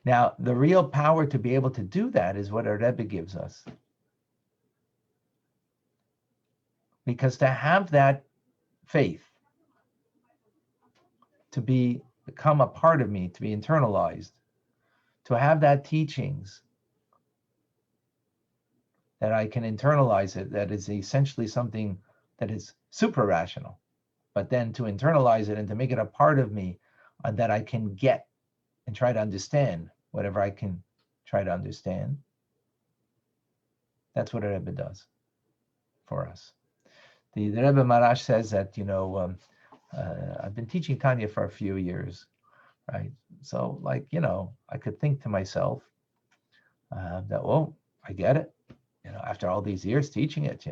Now, the real power to be able to do that is what our Rebbe gives us. Because to have that faith, to become a part of me, to be internalized, to have that teachings, that I can internalize it, that is essentially something that is super rational, but then to internalize it and to make it a part of me that I can get and try to understand whatever I can try to understand. That's what a Rebbe does for us. The Rebbe Marash says that, I've been teaching Tanya for a few years, right? So I could think to myself that, well, I get it, after all these years teaching it,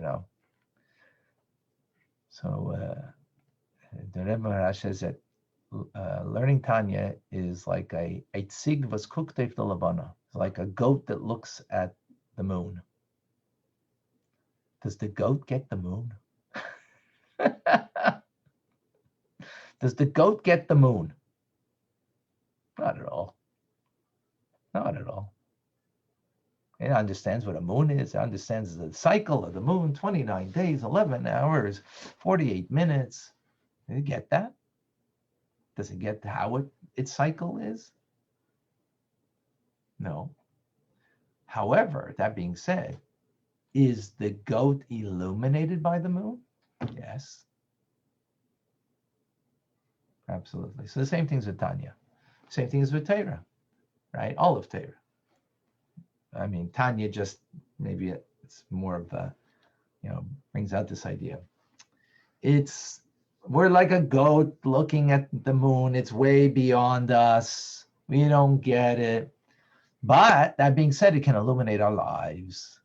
So the Rebbe Marash says that learning Tanya is like a tzig was kuktev de labana. It's like a goat that looks at the moon. Does the goat get the moon? Does the goat get the moon? Not at all. Not at all. It understands what a moon is. It understands the cycle of the moon, 29 days, 11 hours, 48 minutes. Does it get that? Does it get how its cycle is? No. However, that being said, is the goat illuminated by the moon? Yes. Absolutely. So the same things with Tanya. Same thing as with Torah, right? All of Torah. I mean, Tanya just maybe it's more of a, brings out this idea. We're like a goat looking at the moon. It's way beyond us. We don't get it. But that being said, it can illuminate our lives.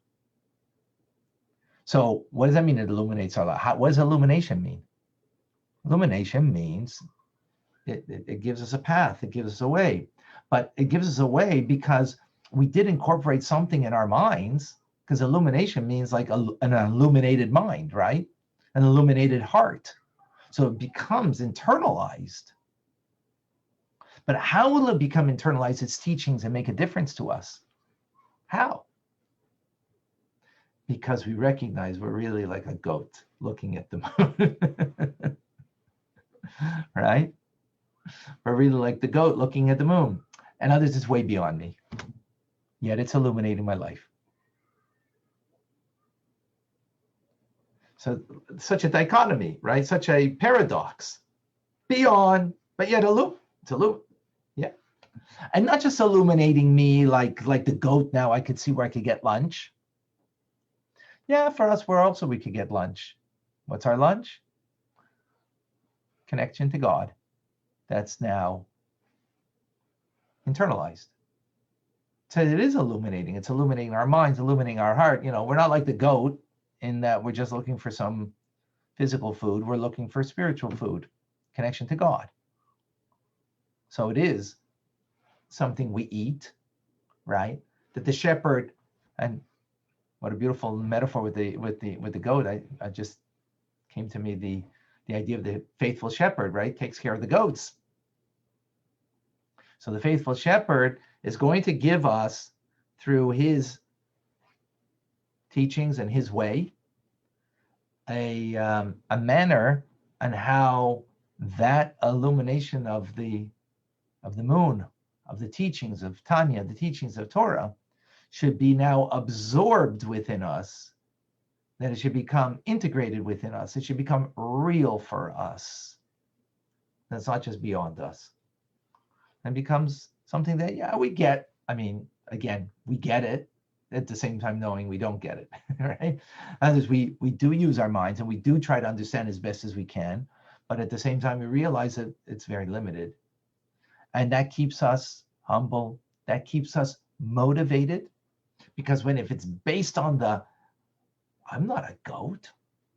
So what does that mean? It illuminates our life. What does illumination mean? Illumination means it gives us a path. It gives us a way. But it gives us a way because we did incorporate something in our minds, because illumination means like an illuminated mind, right? An illuminated heart. So it becomes internalized. But how will it become internalized, its teachings, and make a difference to us? How? Because we recognize we're really like a goat looking at the moon. Right? We're really like the goat looking at the moon. And others, it's way beyond me. Yet it's illuminating my life. So such a dichotomy, right? Such a paradox. Beyond, but yet yeah. And not just illuminating me like the goat now I could see where I could get lunch. Yeah, for us, we could get lunch. What's our lunch? Connection to God. That's now internalized. So it is illuminating. It's illuminating our minds, illuminating our heart. We're not like the goat in that we're just looking for some physical food. We're looking for spiritual food, connection to God. So it is something we eat, right? That the shepherd, and what a beautiful metaphor with the goat. I just came to me the idea of the faithful shepherd, right? Takes care of the goats. So the faithful shepherd is going to give us, through his teachings and his way, a manner on how that illumination of the moon, of the teachings of Tanya, the teachings of Torah, should be now absorbed within us, that it should become integrated within us. It should become real for us. That's not just beyond us. And becomes something that, yeah, we get. I mean, again, we get it, at the same time knowing we don't get it, right? Others, we do use our minds and we do try to understand as best as we can, but at the same time we realize that it's very limited. And that keeps us humble, that keeps us motivated, because if it's based on I'm not a goat.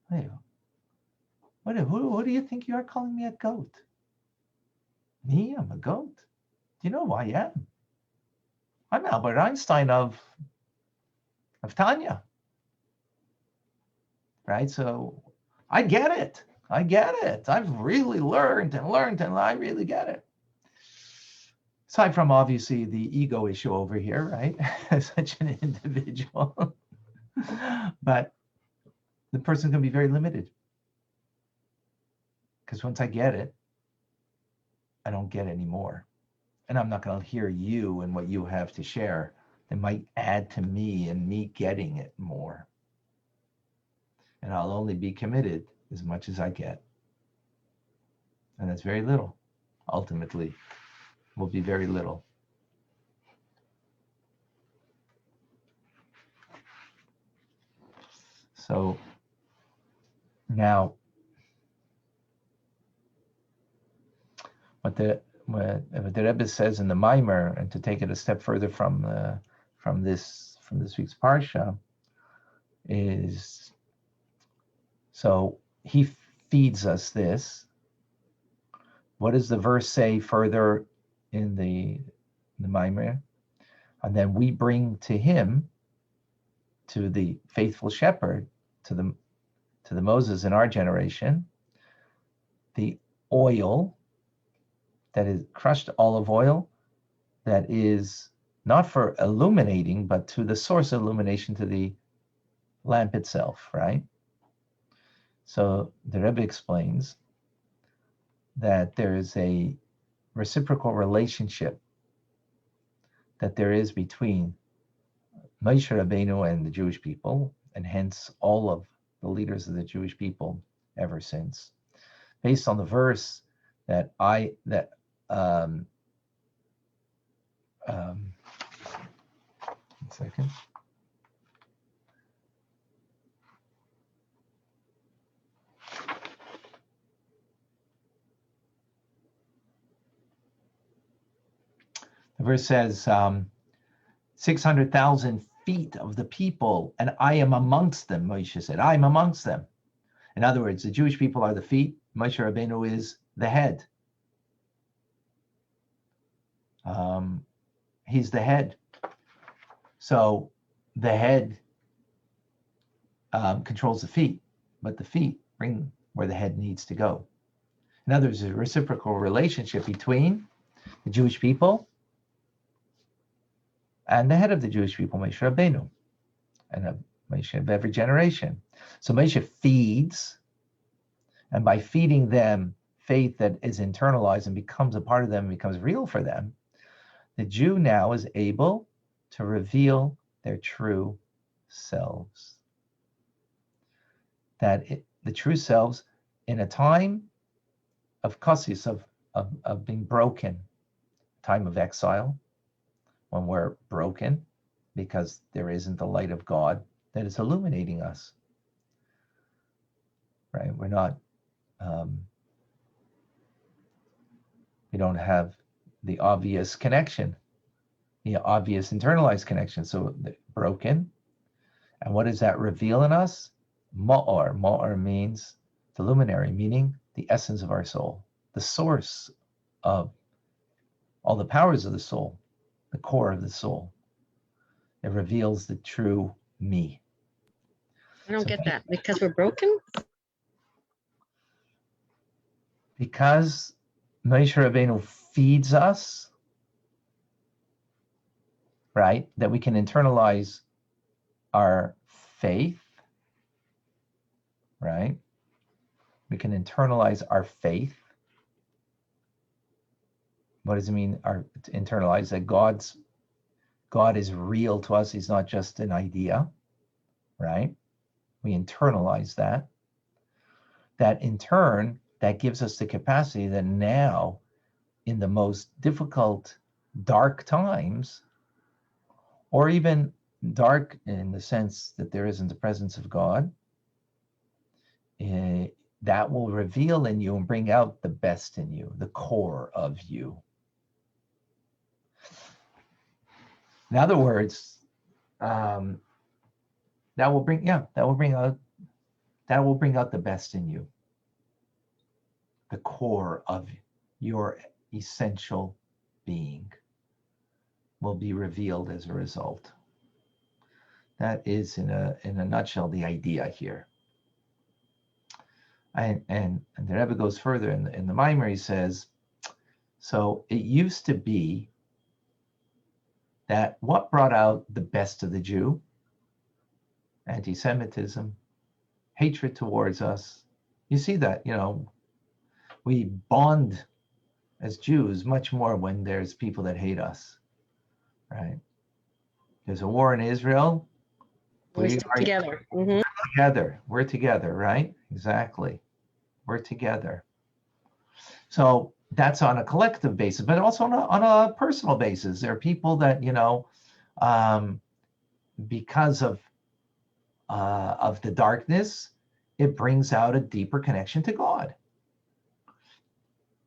Who do you think you are calling me a goat? Me, I'm a goat. Do you know who I am? I'm Albert Einstein of Tanya. Right? So I get it. I've really learned, and I really get it. Aside from obviously the ego issue over here, right? As such an individual. But the person can be very limited. Because once I get it, I don't get any more. And I'm not going to hear you and what you have to share. It might add to me and me getting it more. And I'll only be committed as much as I get. And that's very little. Ultimately, will be very little. So now, what the Rebbe says in the Mimer, and to take it a step further from this week's Parsha, is, so he feeds us this. What does the verse say further in the Mimer? And then we bring to him, to the faithful shepherd, to the Moses in our generation, the oil that is crushed olive oil, that is not for illuminating, but to the source of illumination, to the lamp itself, right? So the Rebbe explains that there is a reciprocal relationship that there is between Moshe Rabbeinu and the Jewish people, and hence all of the leaders of the Jewish people ever since, based on the verse that one second. The verse says, 600,000 feet of the people, and I am amongst them, Moshe said. I am amongst them. In other words, the Jewish people are the feet. Moshe Rabbeinu is the head. He's the head. So the head controls the feet, but the feet bring where the head needs to go. In other words, there's a reciprocal relationship between the Jewish people and the head of the Jewish people, Moshe Rabbeinu, and Moshe of every generation. So Moshe feeds, and by feeding them faith that is internalized and becomes a part of them, becomes real for them, the Jew now is able to reveal their true selves. The true selves in a time of kasis, of being broken, time of exile, when we're broken because there isn't the light of God that is illuminating us, right? We're not, we don't have the obvious connection, the obvious internalized connection. So broken. And what does that reveal in us? Ma'or. Ma'or means the luminary, meaning the essence of our soul, the source of all the powers of the soul, the core of the soul. It reveals the true me. I don't So get that. Because we're broken? because Moshe Rabbeinu feeds us, right, that we can internalize our faith, right? We can internalize our faith. What does it mean? To internalize that God is real to us. He's not just an idea, right? We internalize that. That in turn, that gives us the capacity that now, in the most difficult, dark times, or even dark in the sense that there isn't the presence of God, that will reveal in you and bring out the best in you, the core of you. In other words, that will bring out the best in you. The core of your essential being will be revealed as a result. That is, in a nutshell, the idea here. And the Rebbe goes further in the Maimer. He says, so it used to be that what brought out the best of the Jew? Anti-Semitism, hatred towards us. You see that, we bond as Jews much more when there's people that hate us, right? There's a war in Israel. We stick together. Mm-hmm. Together. We're together, right? Exactly. We're together. So that's on a collective basis, but also on a personal basis. There are people that, because of the darkness, it brings out a deeper connection to God.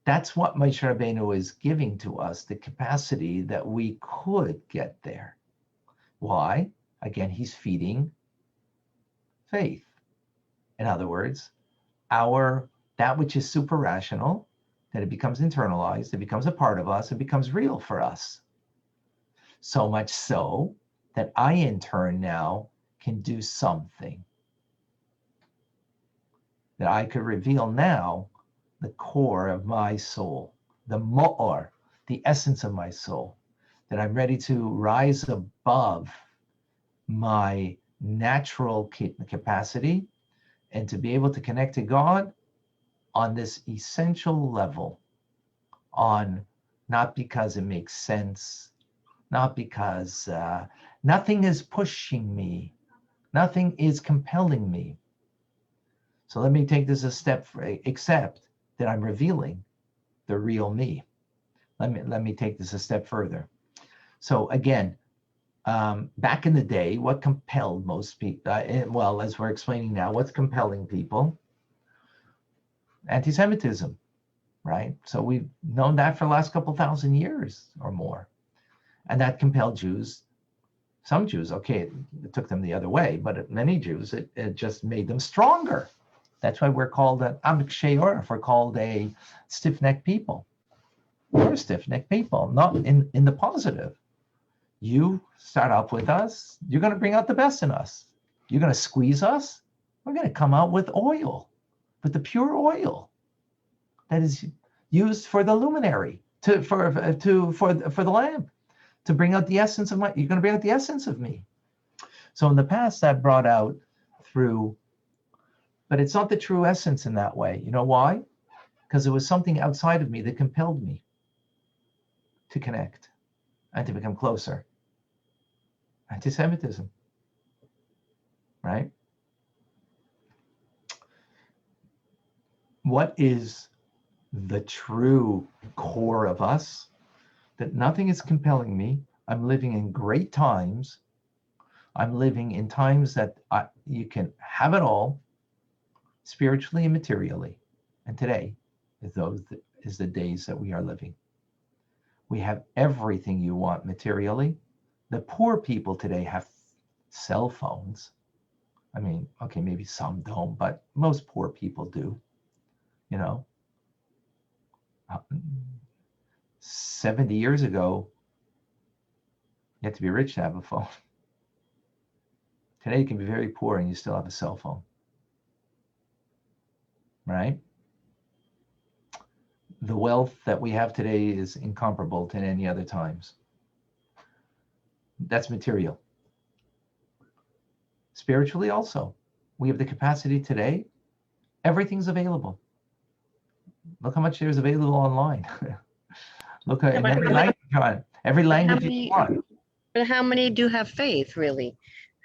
That's what Moshe Rabbeinu is giving to us, the capacity that we could get there. Why? Again, he's feeding faith. In other words, that which is super rational, that it becomes internalized, it becomes a part of us, it becomes real for us. So much so that I, in turn, now can do something. That I could reveal now the core of my soul, the mo'or, the essence of my soul, that I'm ready to rise above my natural capacity and to be able to connect to God on this essential level, on not because it makes sense, not because nothing is pushing me, nothing is compelling me. So let me take this a step, except that I'm revealing the real me. Let me take this a step further. So again, back in the day, what compelled most people, well, as we're explaining now, what's compelling people? Anti-Semitism, right? So we've known that for the last couple thousand years or more. And that compelled Jews, some Jews, okay, it took them the other way, but many Jews, it just made them stronger. That's why we're called we're called a stiff-necked people. We're stiff-necked people, not in the positive. You start up with us, you're going to bring out the best in us. You're going to squeeze us, we're going to come out with oil, with the pure oil that is used for the luminary, for the lamp, to bring out the essence of you're going to bring out the essence of me. So in the past, that brought out through, but it's not the true essence in that way. You know why? Because it was something outside of me that compelled me to connect and to become closer. Anti-Semitism, right? What is the true core of us? That nothing is compelling me. I'm living in great times. I'm living in times that you can have it all, spiritually and materially. And today is the days that we are living. We have everything you want materially. The poor people today have cell phones. I mean, okay, maybe some don't, but most poor people do. 70 years ago, you had to be rich to have a phone. Today you can be very poor and you still have a cell phone, right? The wealth that we have today is incomparable to any other times. That's material. Spiritually also, we have the capacity today. Everything's available. Look how much there's available online. Look at in every language you want. But how many do have faith, really?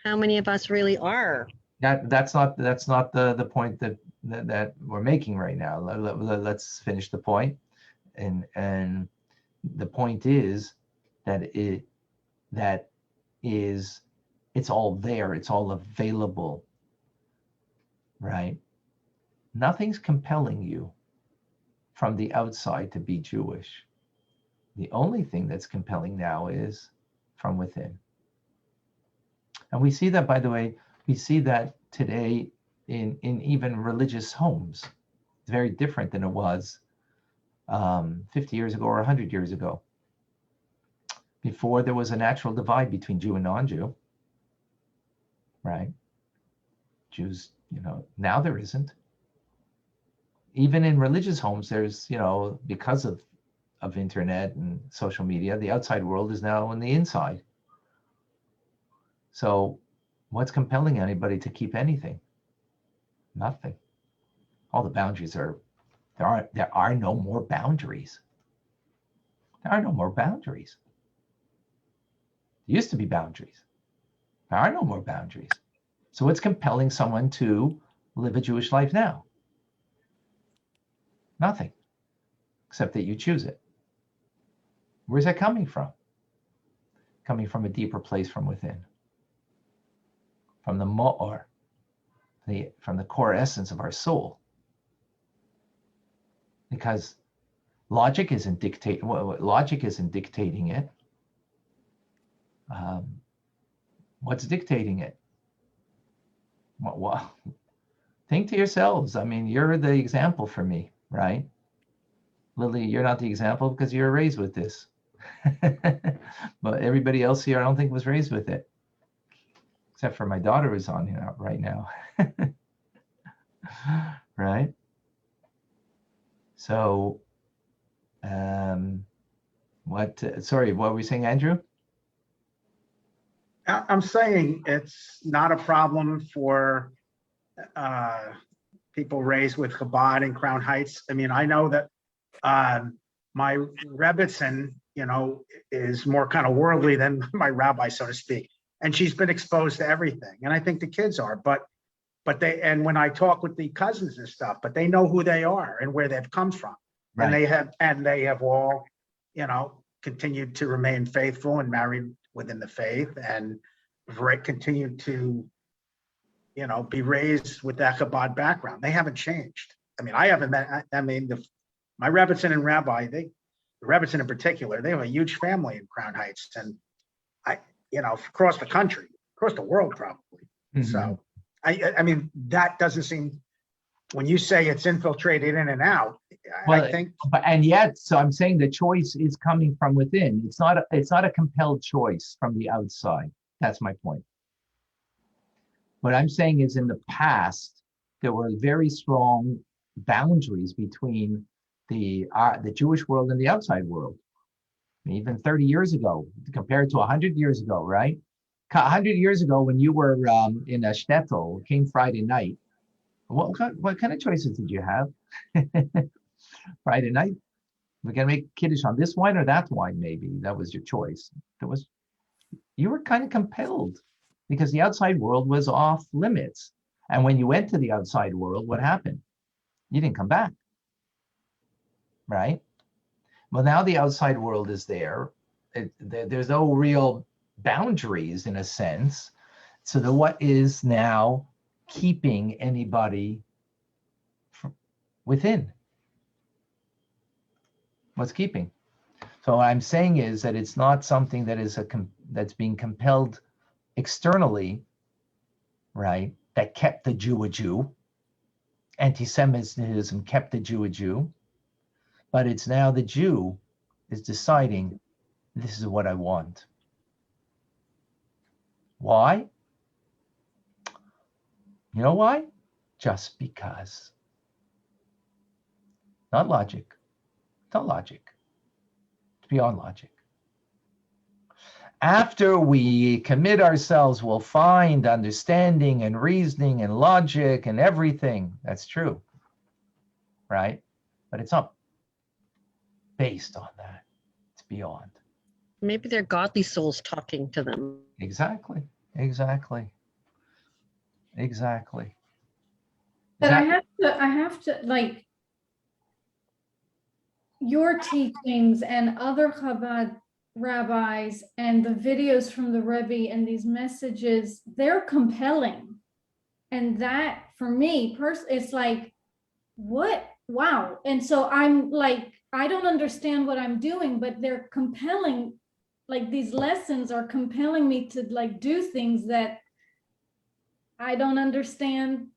How many of us really are? That's not the point that we're making right now. Let's finish the point. And the point is that it's all there, it's all available, right? Nothing's compelling you from the outside to be Jewish. The only thing that's compelling now is from within. And we see that, by the way, we see that today in even religious homes. It's very different than it was 50 years ago or 100 years ago. Before, there was a natural divide between Jew and non-Jew, right? Jews, now there isn't. Even in religious homes, there's, because of internet and social media, the outside world is now on the inside. So what's compelling anybody to keep anything? Nothing. All the boundaries there are no more boundaries. There are no more boundaries. There used to be boundaries. There are no more boundaries. So what's compelling someone to live a Jewish life now? Nothing, except that you choose it. Where's that coming from? Coming from a deeper place from within. From the mo'or, from the core essence of our soul. Because logic isn't dictating it. What's dictating it? Well, think to yourselves. I mean, you're the example for me, right? Lily, you're not the example because you were raised with this. But everybody else here, I don't think, was raised with it. Except for my daughter who's on here right now. Right? So, what were we saying, Andrew? I'm saying it's not a problem for people raised with Chabad in Crown Heights. I mean, I know that my Rebbitzin, is more kind of worldly than my rabbi, so to speak. And she's been exposed to everything. And I think the kids are, but and when I talk with the cousins and stuff, but they know who they are and where they've come from. Right. And they have all, continued to remain faithful and married within the faith and continued to, be raised with that Chabad background. They haven't changed. I mean, I haven't met, my Rebbitzin and Rabbi, the Rebbitzin in particular, they have a huge family in Crown Heights and across the country, across the world probably. Mm-hmm. So I mean, that doesn't seem, when you say it's infiltrated in and out, I think. And yet, so I'm saying the choice is coming from within. It's not a compelled choice from the outside. That's my point. What I'm saying is in the past, there were very strong boundaries between the Jewish world and the outside world. Even 30 years ago, compared to 100 years ago, right? 100 years ago, when you were in a shtetl, came Friday night, what kind of choices did you have? Friday night, we're gonna make kiddush on this wine or that wine, maybe. That was your choice. You were kind of compelled because the outside world was off limits. And when you went to the outside world, what happened? You didn't come back, right? Well, now the outside world is there. There's no real boundaries in a sense. So what is now keeping anybody within? What's keeping? So what I'm saying is that it's not something that is that's being compelled externally, right? That kept the Jew a Jew. Anti-Semitism kept the Jew a Jew. But it's now the Jew is deciding, this is what I want. Why? You know why? Just because. Not logic. Not logic. It's beyond logic. After we commit ourselves, we'll find understanding and reasoning and logic and everything. That's true, right? But it's not based on that. It's beyond. Maybe they're godly souls talking to them. Exactly. Exactly. Exactly. But I have to like your teachings and other Chabad rabbis and the videos from the Rebbe and these messages, they're compelling. And that for me, it's like, what? Wow. And so I'm like, I don't understand what I'm doing, but they're compelling. Like these lessons are compelling me to like do things that I don't understand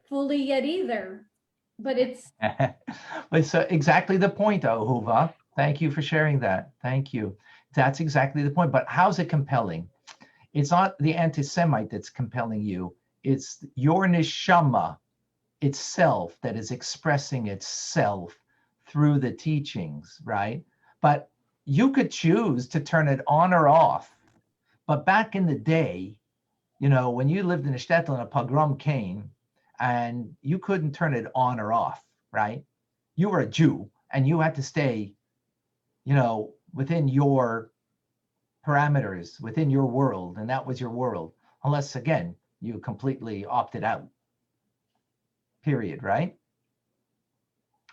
fully yet either. But it's It's exactly the point, Ahuva. Thank you for sharing that. Thank you. That's exactly the point. But how's it compelling? It's not the anti-Semite that's compelling you. It's your neshama itself that is expressing itself through the teachings, right? But you could choose to turn it on or off. But back in the day, you know, when you lived in a shtetl and a pogrom came, and you couldn't turn it on or off, right? You were a Jew and you had to stay, you know, within your parameters, within your world, and that was your world, unless again, you completely opted out. Period, right?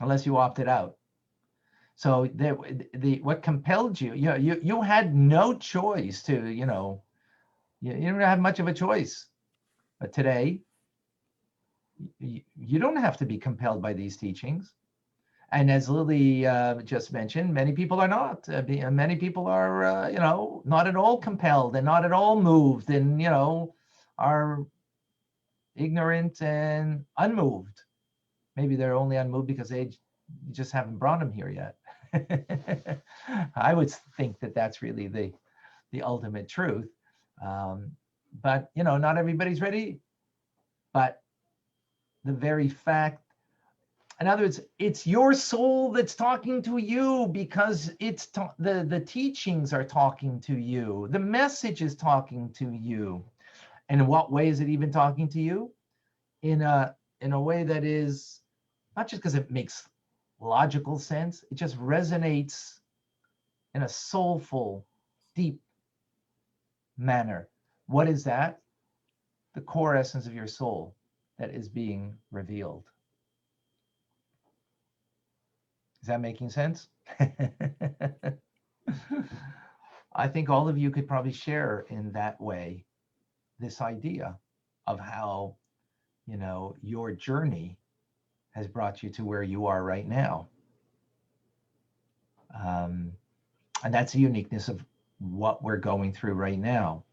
Unless you opted out. So what compelled you, you had no choice to, you know, you didn't have much of a choice. But today, you don't have to be compelled by these teachings. And as Lily just mentioned, many people are not. Many people are, you know, not at all compelled and not at all moved and, you know, are ignorant and unmoved. Maybe they're only unmoved because you just haven't brought them here yet. I would think that that's really the ultimate truth. But, you know, not everybody's ready. But the very fact, in other words, it's your soul that's talking to you because it's the teachings are talking to you. The message is talking to you. And in what way is it even talking to you? In a way that is not just because it makes logical sense, it just resonates in a soulful, deep manner. What is that? The core essence of your soul that is being revealed. Is that making sense? I think all of you could probably share in that way this idea of how, you know, your journey has brought you to where you are right now. And that's the uniqueness of what we're going through right now.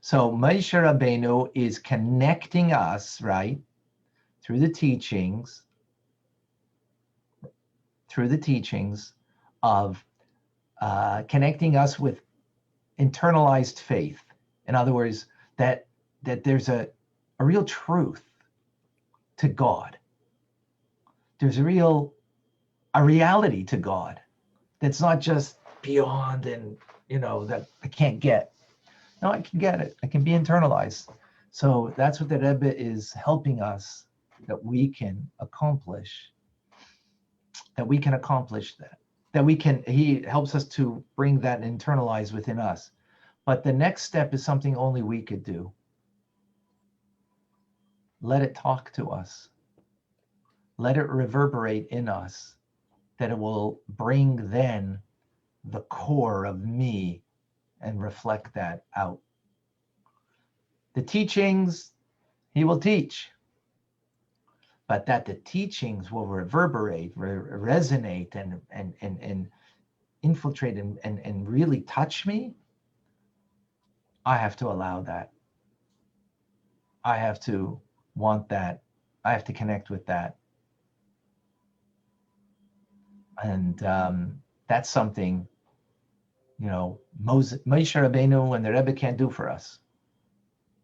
So Moshe Rabbeinu is connecting us, right, through the teachings of connecting us with internalized faith. In other words, that there's a real truth to God. There's a reality to God that's not just beyond and, you know, that I can't get. No, I can get it. I can be internalized. So that's what the Rebbe is helping us, that we can accomplish. He helps us to bring that internalized within us. But the next step is something only we could do. Let it talk to us. Let it reverberate in us, that it will bring then the core of me and reflect that out. The teachings, he will teach, but that the teachings will reverberate, resonate, and infiltrate and really touch me, I have to allow that. I have to want that. I have to connect with that. And that's something, you know, Moshe Rabbeinu and the Rebbe can't do for us.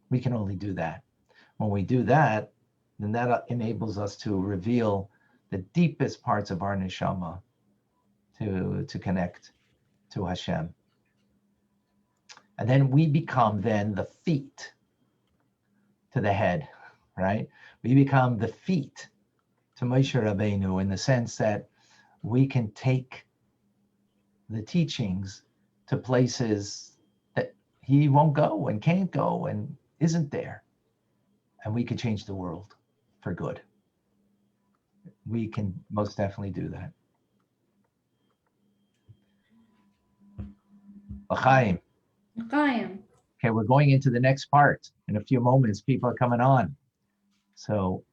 We can only do that. When we do that, then that enables us to reveal the deepest parts of our neshama to connect to Hashem. And then we become then the feet to the head, right? We become the feet to Moshe Rabbeinu in the sense that we can take the teachings to places that he won't go and can't go and isn't there. And we can change the world for good. We can most definitely do that. L'chaim. Chaim. Okay, we're going into the next part. In a few moments, people are coming on. So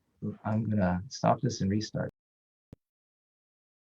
I'm going to stop this and restart.